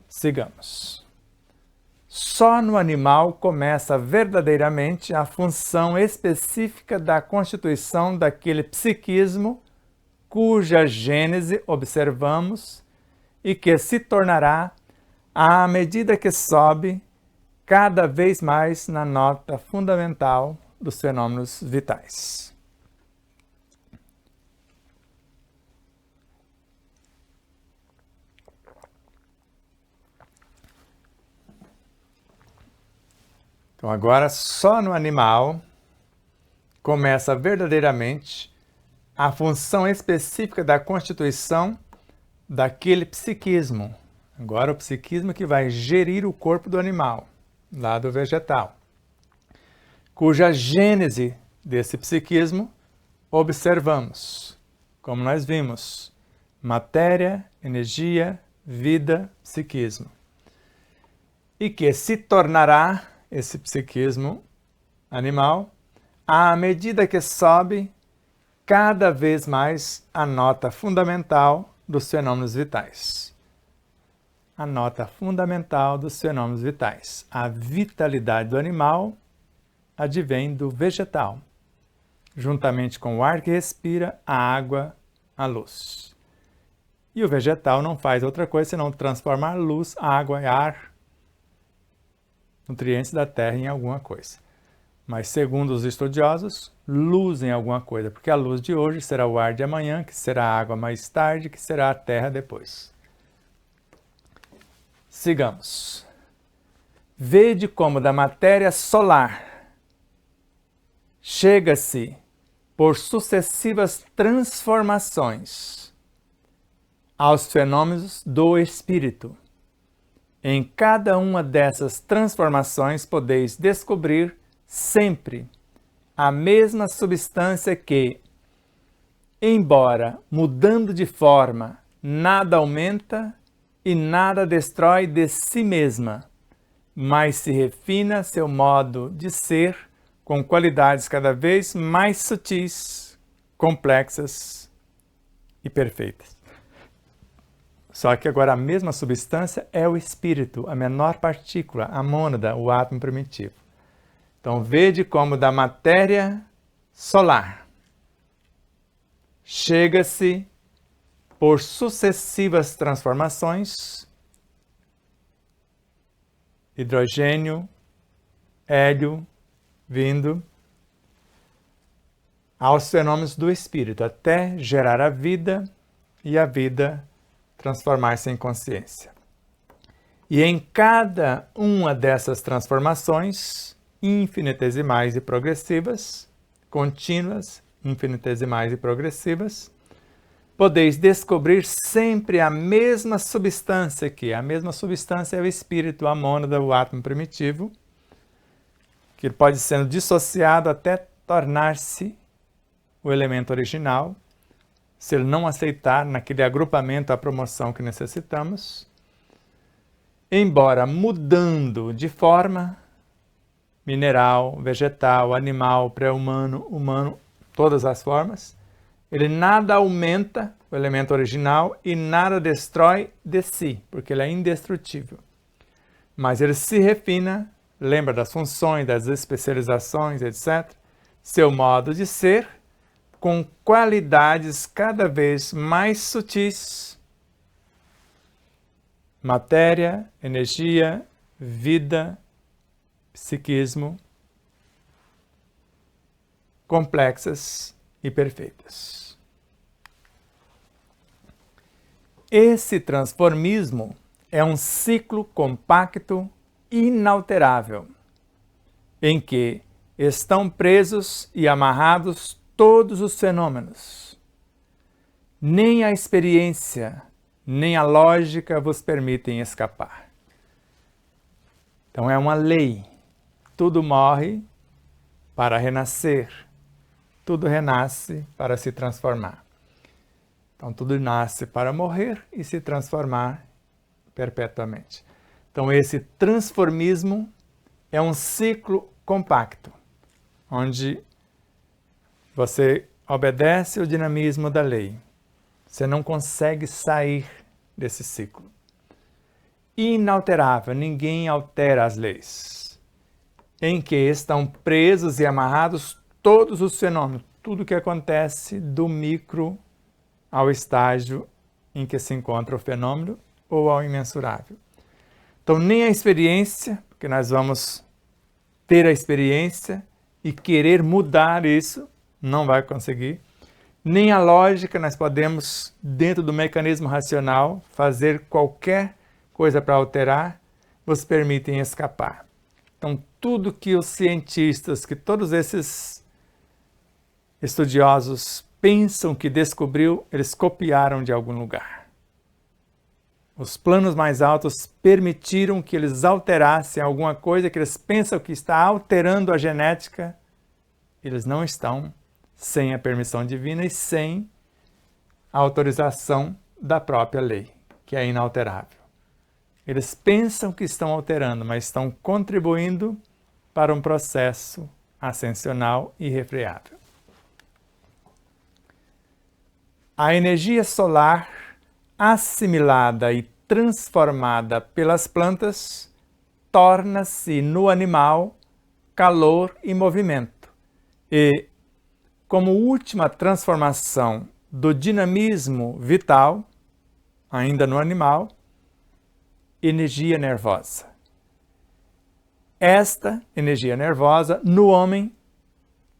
Sigamos. Só no animal começa verdadeiramente a função específica da constituição daquele psiquismo cuja gênese observamos e que se tornará, à medida que sobe, cada vez mais na nota fundamental dos fenômenos vitais. Então, agora, só no animal começa verdadeiramente a função específica da constituição daquele psiquismo. Agora, o psiquismo que vai gerir o corpo do animal, lá do vegetal, cuja gênese desse psiquismo observamos, como nós vimos, matéria, energia, vida, psiquismo. E que se tornará esse psiquismo animal, à medida que sobe cada vez mais a nota fundamental dos fenômenos vitais. A nota fundamental dos fenômenos vitais. A vitalidade do animal advém do vegetal, juntamente com o ar que respira, a água, a luz. E o vegetal não faz outra coisa senão transformar luz, água e ar, nutrientes da terra, em alguma coisa. Mas, segundo os estudiosos, luz em alguma coisa, porque a luz de hoje será o ar de amanhã, que será a água mais tarde, que será a terra depois. Sigamos. Vede como da matéria solar chega-se, por sucessivas transformações, aos fenômenos do espírito. Em cada uma dessas transformações podeis descobrir sempre a mesma substância que, embora mudando de forma, nada aumenta e nada destrói de si mesma, mas se refina seu modo de ser com qualidades cada vez mais sutis, complexas e perfeitas. Só que agora a mesma substância é o espírito, a menor partícula, a mônada, o átomo primitivo. Então, vede como da matéria solar chega-se por sucessivas transformações, hidrogênio, hélio, vindo, aos fenômenos do espírito, até gerar a vida e a vida transformar-se em consciência. E em cada uma dessas transformações, infinitesimais e progressivas, contínuas, infinitesimais e progressivas, podeis descobrir sempre a mesma substância que a mesma substância é o espírito, a mônada, o átomo primitivo, que pode ser dissociado até tornar-se o elemento original, se ele não aceitar naquele agrupamento a promoção que necessitamos, embora mudando de forma, mineral, vegetal, animal, pré-humano, humano, todas as formas, ele nada aumenta o elemento original e nada destrói de si, porque ele é indestrutível. Mas ele se refina, lembra das funções, das especializações, etc., seu modo de ser, com qualidades cada vez mais sutis, matéria, energia, vida, psiquismo, complexas e perfeitas. Esse transformismo é um ciclo compacto inalterável, em que estão presos e amarrados todos os fenômenos. Nem a experiência, nem a lógica vos permitem escapar. Então é uma lei. Tudo morre para renascer. Tudo renasce para se transformar. Então tudo nasce para morrer e se transformar perpetuamente. Então esse transformismo é um ciclo compacto, onde você obedece o dinamismo da lei. Você não consegue sair desse ciclo. Inalterável, ninguém altera as leis, em que estão presos e amarrados todos os fenômenos, tudo que acontece do micro ao estágio em que se encontra o fenômeno ou ao imensurável. Então, nem a experiência, porque nós vamos ter a experiência e querer mudar isso, não vai conseguir. Nem a lógica, nós podemos, dentro do mecanismo racional, fazer qualquer coisa para alterar, nos permitem escapar. Então, tudo que os cientistas, que todos esses estudiosos pensam que descobriu, eles copiaram de algum lugar. Os planos mais altos permitiram que eles alterassem alguma coisa que eles pensam que está alterando a genética. Eles não estão sem a permissão divina e sem a autorização da própria lei, que é inalterável. Eles pensam que estão alterando, mas estão contribuindo para um processo ascensional irrefreável. A energia solar assimilada e transformada pelas plantas torna-se no animal calor e movimento. E, como última transformação do dinamismo vital, ainda no animal, energia nervosa. Esta energia nervosa, no homem,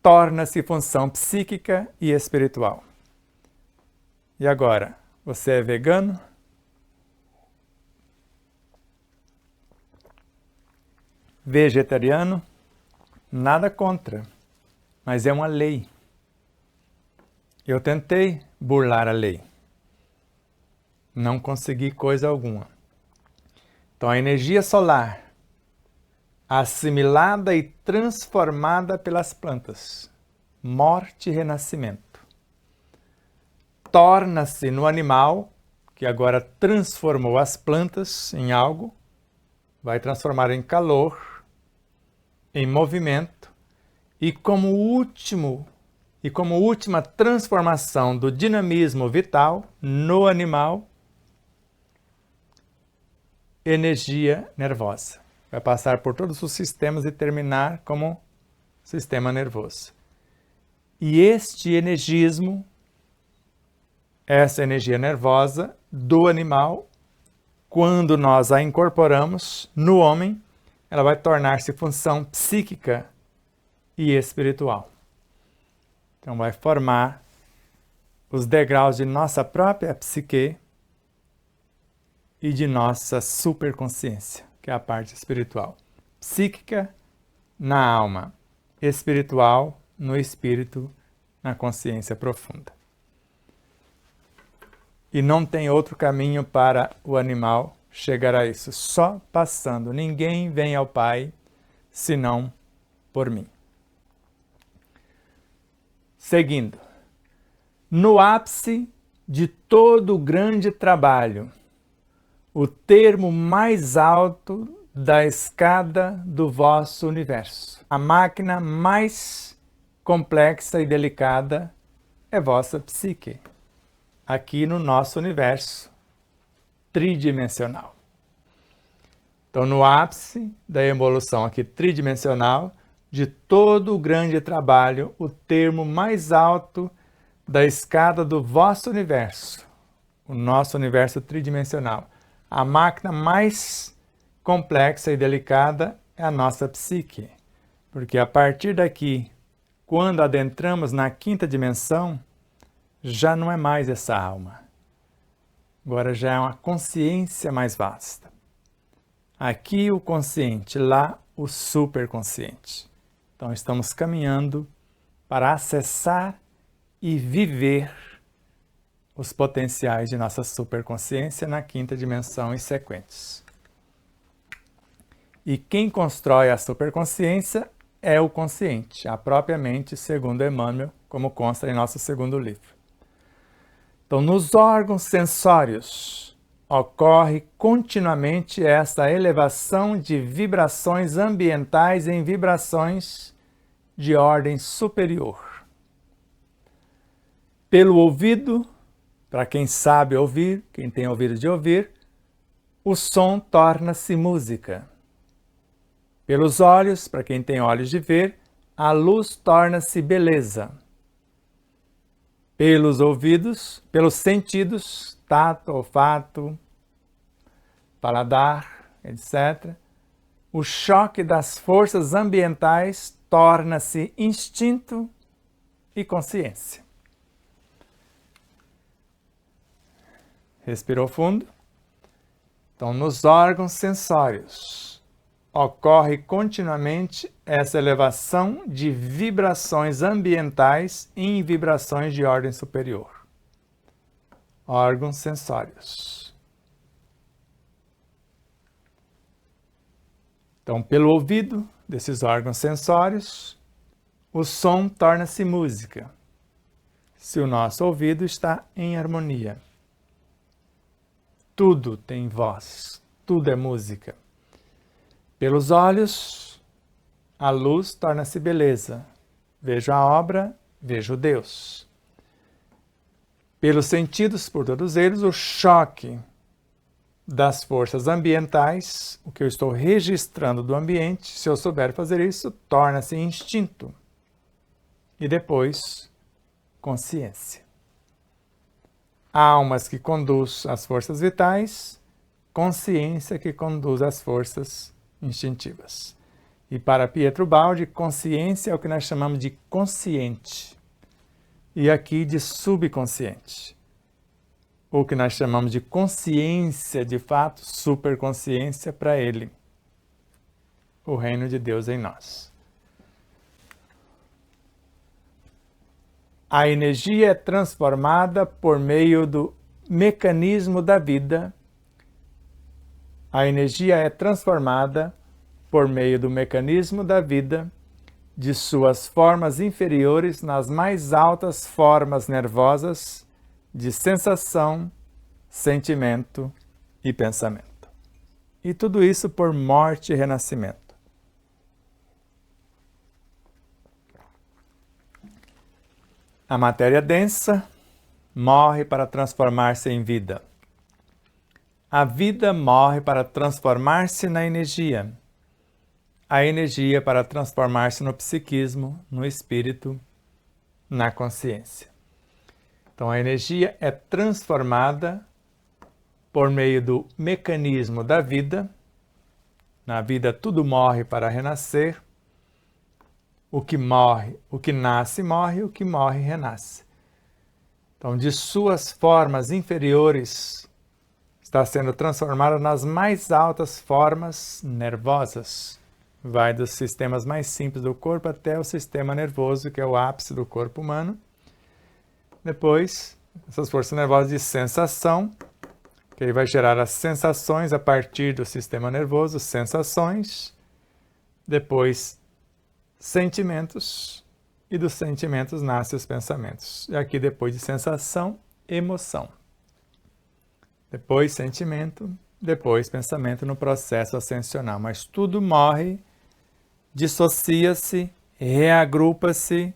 torna-se função psíquica e espiritual. E agora, você é vegano? Vegetariano? Nada contra, mas é uma lei. Eu tentei burlar a lei. Não consegui coisa alguma. Então, a energia solar, assimilada e transformada pelas plantas, morte e renascimento, torna-se no animal, que agora transformou as plantas em algo, vai transformar em calor, em movimento, e como última transformação do dinamismo vital no animal, energia nervosa. Vai passar por todos os sistemas e terminar como sistema nervoso. E este energismo, essa energia nervosa do animal, quando nós a incorporamos no homem, ela vai tornar-se função psíquica e espiritual. Então vai formar os degraus de nossa própria psique e de nossa superconsciência, que é a parte espiritual. Psíquica na alma, espiritual no espírito, na consciência profunda. E não tem outro caminho para o animal chegar a isso, só passando. Ninguém vem ao Pai senão por mim. Seguindo. No ápice de todo o grande trabalho, o termo mais alto da escada do vosso universo, a máquina mais complexa e delicada é vossa psique, aqui no nosso universo tridimensional. Então, no ápice da evolução aqui tridimensional, de todo o grande trabalho, o termo mais alto da escada do vosso universo, o nosso universo tridimensional, a máquina mais complexa e delicada é a nossa psique, porque a partir daqui, quando adentramos na quinta dimensão, já não é mais essa alma. Agora já é uma consciência mais vasta. Aqui o consciente, lá o superconsciente. Então estamos caminhando para acessar e viver os potenciais de nossa superconsciência na quinta dimensão e sequentes. E quem constrói a superconsciência é o consciente, a própria mente, segundo Emmanuel, como consta em nosso segundo livro. Então, nos órgãos sensórios, ocorre continuamente essa elevação de vibrações ambientais em vibrações de ordem superior. Pelo ouvido, para quem sabe ouvir, quem tem ouvido de ouvir, o som torna-se música. Pelos olhos, para quem tem olhos de ver, a luz torna-se beleza. Pelos ouvidos, pelos sentidos, tato, olfato, paladar, etc., o choque das forças ambientais torna-se instinto e consciência. Respirou fundo. Então, nos órgãos sensórios, ocorre continuamente essa elevação de vibrações ambientais em vibrações de ordem superior. Órgãos sensórios. Então, pelo ouvido desses órgãos sensórios, o som torna-se música, se o nosso ouvido está em harmonia. Tudo tem voz, tudo é música. Pelos olhos, a luz torna-se beleza. Vejo a obra, vejo Deus. Pelos sentidos, por todos eles, o choque das forças ambientais, o que eu estou registrando do ambiente, se eu souber fazer isso, torna-se instinto. E depois, consciência. Almas que conduz as forças vitais, consciência que conduz as forças instintivas. E para Pietro Baldi, consciência é o que nós chamamos de consciente. E aqui de subconsciente. O que nós chamamos de consciência, de fato, superconsciência para ele. O reino de Deus em nós. A energia é transformada por meio do mecanismo da vida. A energia é transformada por meio do mecanismo da vida, de suas formas inferiores nas mais altas formas nervosas de sensação, sentimento e pensamento. E tudo isso por morte e renascimento. A matéria densa morre para transformar-se em vida. A vida morre para transformar-se na energia. A energia para transformar-se no psiquismo, no espírito, na consciência. Então, a energia é transformada por meio do mecanismo da vida. Na vida, tudo morre para renascer. O que morre, o que nasce, morre, o que morre, renasce. Então, de suas formas inferiores, está sendo transformada nas mais altas formas nervosas. Vai dos sistemas mais simples do corpo até o sistema nervoso, que é o ápice do corpo humano. Depois, essas forças nervosas de sensação, que aí vai gerar as sensações a partir do sistema nervoso, sensações. Depois, sentimentos, e dos sentimentos nascem os pensamentos. E aqui depois de sensação, emoção. Depois sentimento, depois pensamento no processo ascensional. Mas tudo morre, dissocia-se, reagrupa-se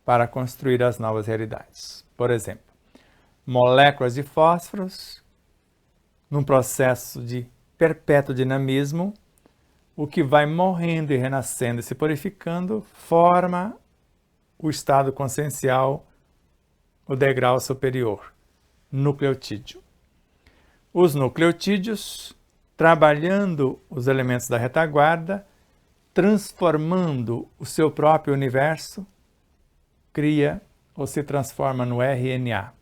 para construir as novas realidades. Por exemplo, moléculas de fósforos, num processo de perpétuo dinamismo, o que vai morrendo e renascendo e se purificando, forma o estado consciencial, o degrau superior, nucleotídeo. Os nucleotídeos, trabalhando os elementos da retaguarda, transformando o seu próprio universo, cria ou se transforma no RNA,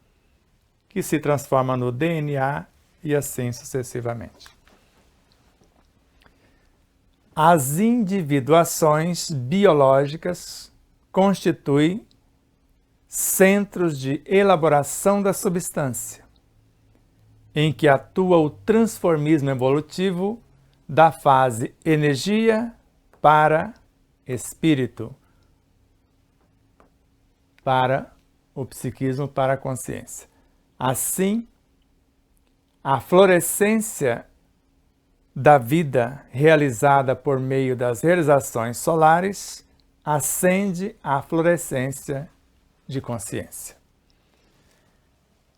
que se transforma no DNA e assim sucessivamente. As individuações biológicas constituem centros de elaboração da substância, em que atua o transformismo evolutivo da fase energia para espírito, para o psiquismo, para a consciência. Assim, a florescência da vida realizada por meio das realizações solares ascende à florescência de consciência.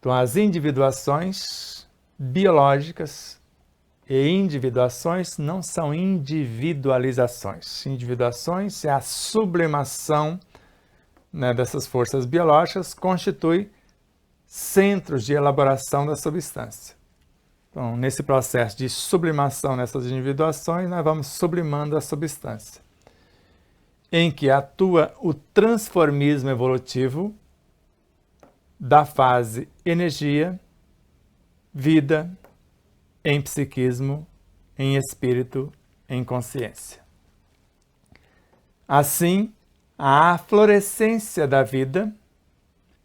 Então, as individuações biológicas e individuações não são individualizações. Individuações é a sublimação, né, dessas forças biológicas, constitui centros de elaboração da substância. Então, nesse processo de sublimação nessas individuações, nós vamos sublimando a substância, em que atua o transformismo evolutivo da fase energia, vida, em psiquismo, em espírito, em consciência. Assim, a aflorescência da vida,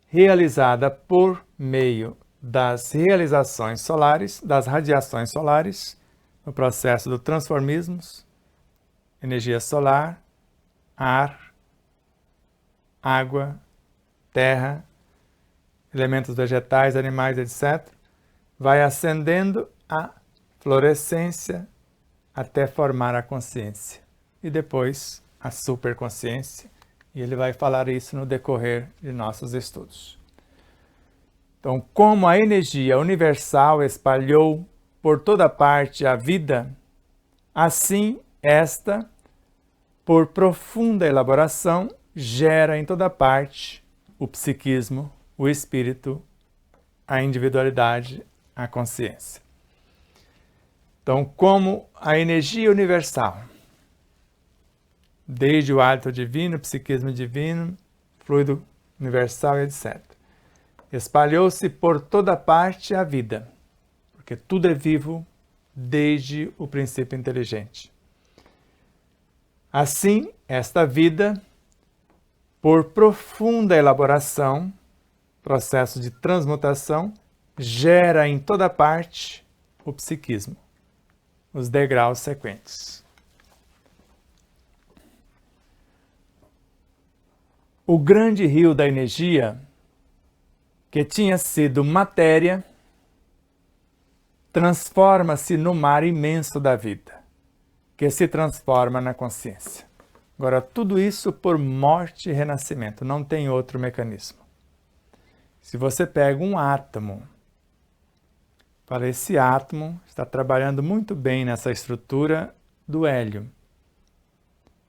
realizada por meio das realizações solares, das radiações solares, no processo do transformismo, energia solar, ar, água, terra, elementos vegetais, animais, etc., vai ascendendo a fluorescência até formar a consciência e depois a superconsciência, e ele vai falar isso no decorrer de nossos estudos. Então, como a energia universal espalhou por toda parte a vida, assim esta, por profunda elaboração, gera em toda parte o psiquismo, o espírito, a individualidade, a consciência. Então, como a energia universal, desde o hálito divino, psiquismo divino, fluido universal, etc., espalhou-se por toda parte a vida, porque tudo é vivo desde o princípio inteligente. Assim, esta vida, por profunda elaboração, processo de transmutação, gera em toda parte o psiquismo, os degraus sequentes. O grande rio da energia, que tinha sido matéria, transforma-se no mar imenso da vida, que se transforma na consciência. Agora, tudo isso por morte e renascimento, não tem outro mecanismo. Se você pega um átomo, para esse átomo está trabalhando muito bem nessa estrutura do hélio,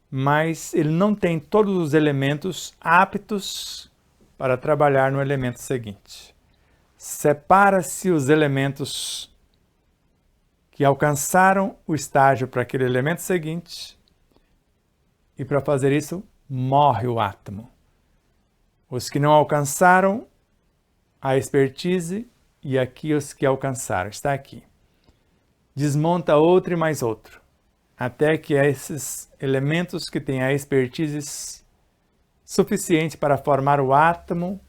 mas ele não tem todos os elementos aptos para trabalhar no elemento seguinte. Separa-se os elementos que alcançaram o estágio para aquele elemento seguinte, e para fazer isso morre o átomo. Os que não alcançaram a expertise, e aqui os que alcançaram, está aqui. Desmonta outro e mais outro, até que esses elementos que têm a expertise suficiente para formar o átomo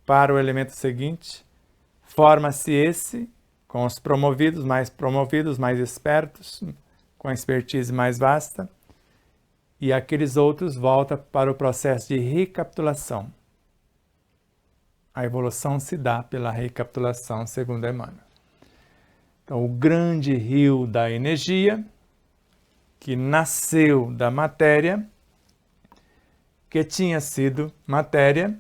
para o elemento seguinte, forma-se esse com os promovidos, mais espertos, com a expertise mais vasta, e aqueles outros voltam para o processo de recapitulação. A evolução se dá pela recapitulação, segundo Emmanuel. Então, o grande rio da energia, que nasceu da matéria, que tinha sido matéria,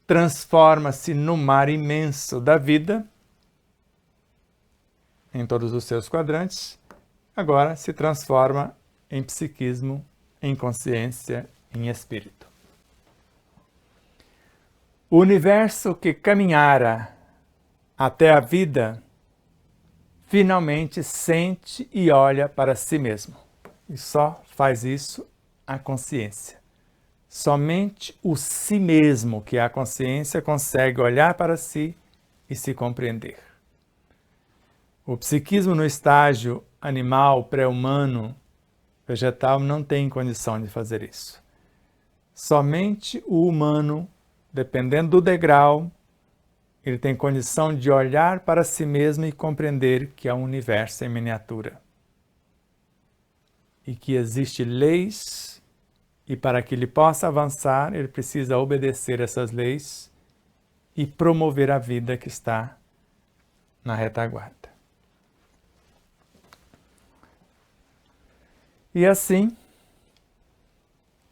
transforma-se no mar imenso da vida, em todos os seus quadrantes, agora se transforma em psiquismo, em consciência, em espírito. O universo que caminhara até a vida, finalmente sente e olha para si mesmo. E só faz isso a consciência. Somente o si mesmo, que é a consciência, consegue olhar para si e se compreender. O psiquismo no estágio animal, pré-humano, vegetal, não tem condição de fazer isso. Somente o humano, dependendo do degrau, ele tem condição de olhar para si mesmo e compreender que há um universo em miniatura. E que existem leis, e para que ele possa avançar, ele precisa obedecer essas leis e promover a vida que está na retaguarda. E assim,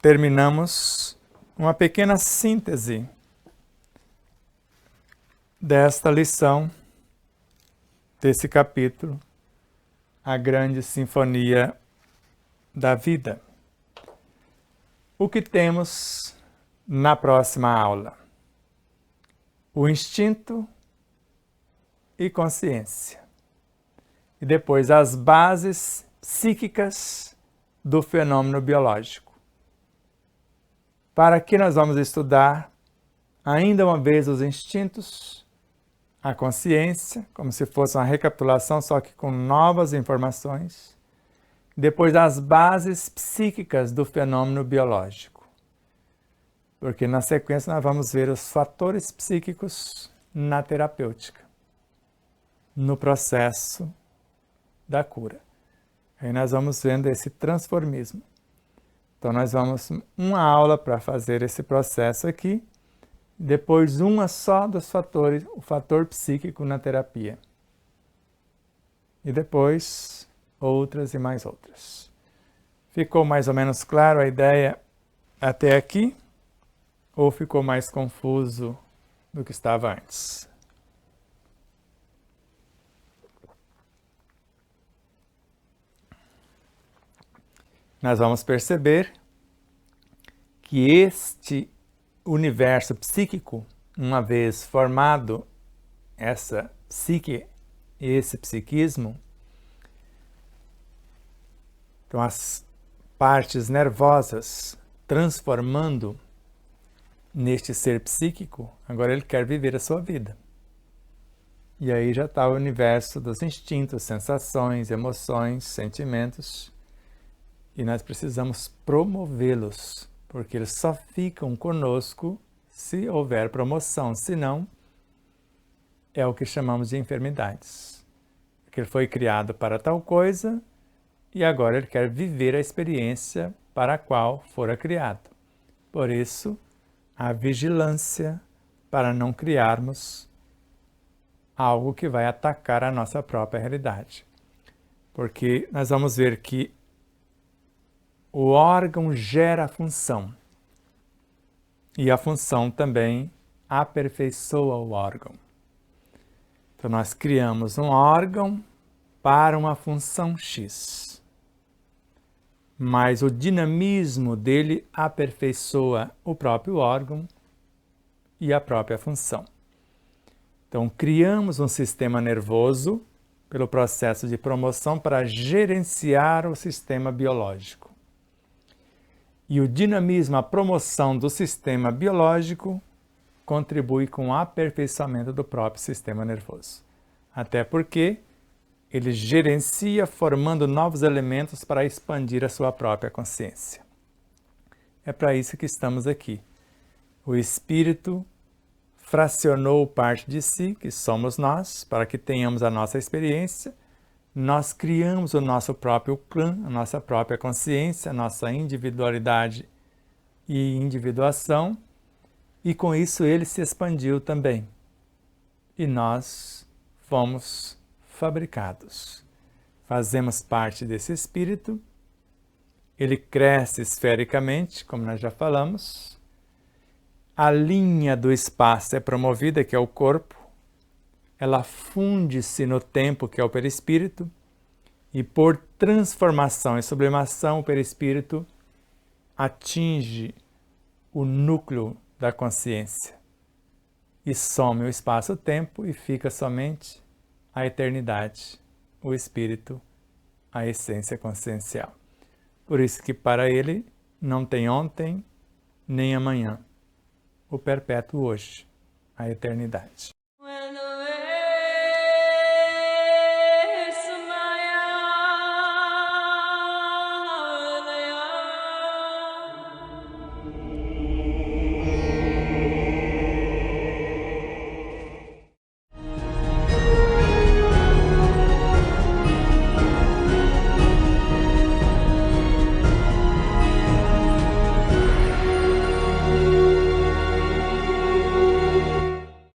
terminamos uma pequena síntese desta lição, desse capítulo, a grande sinfonia da vida. O que temos na próxima aula? O instinto e consciência. E depois as bases psíquicas do fenômeno biológico. Para que nós vamos estudar ainda uma vez os instintos, a consciência, como se fosse uma recapitulação, só que com novas informações. Depois as bases psíquicas do fenômeno biológico. Porque na sequência nós vamos ver os fatores psíquicos na terapêutica, no processo da cura. Aí nós vamos vendo esse transformismo. Então nós vamos uma aula para fazer esse processo aqui, depois uma só dos fatores, o fator psíquico na terapia. E depois outras e mais outras. Ficou mais ou menos claro a ideia até aqui? Ou ficou mais confuso do que estava antes? Nós vamos perceber que este universo psíquico, uma vez formado, essa psique, esse psiquismo, então as partes nervosas transformando neste ser psíquico, agora ele quer viver a sua vida. E aí já está o universo dos instintos, sensações, emoções, sentimentos. E nós precisamos promovê-los, porque eles só ficam conosco se houver promoção, senão é o que chamamos de enfermidades. Porque ele foi criado para tal coisa e agora ele quer viver a experiência para a qual fora criado. Por isso, a vigilância para não criarmos algo que vai atacar a nossa própria realidade. Porque nós vamos ver que o órgão gera a função e a função também aperfeiçoa o órgão. Então nós criamos um órgão para uma função X, mas o dinamismo dele aperfeiçoa o próprio órgão e a própria função. Então criamos um sistema nervoso pelo processo de promoção para gerenciar o sistema biológico. E o dinamismo, a promoção do sistema biológico, contribui com o aperfeiçoamento do próprio sistema nervoso. Até porque ele gerencia formando novos elementos para expandir a sua própria consciência. É para isso que estamos aqui. O espírito fracionou parte de si, que somos nós, para que tenhamos a nossa experiência. Nós criamos o nosso próprio clã, a nossa própria consciência, a nossa individualidade e individuação, e com isso ele se expandiu também. E nós fomos fabricados. Fazemos parte desse espírito, ele cresce esfericamente, como nós já falamos, a linha do espaço é promovida, que é o corpo, ela funde-se no tempo, que é o perispírito, e por transformação e sublimação, o perispírito atinge o núcleo da consciência e some o espaço-tempo e fica somente a eternidade, o espírito, a essência consciencial. Por isso que para ele não tem ontem nem amanhã, o perpétuo hoje, a eternidade.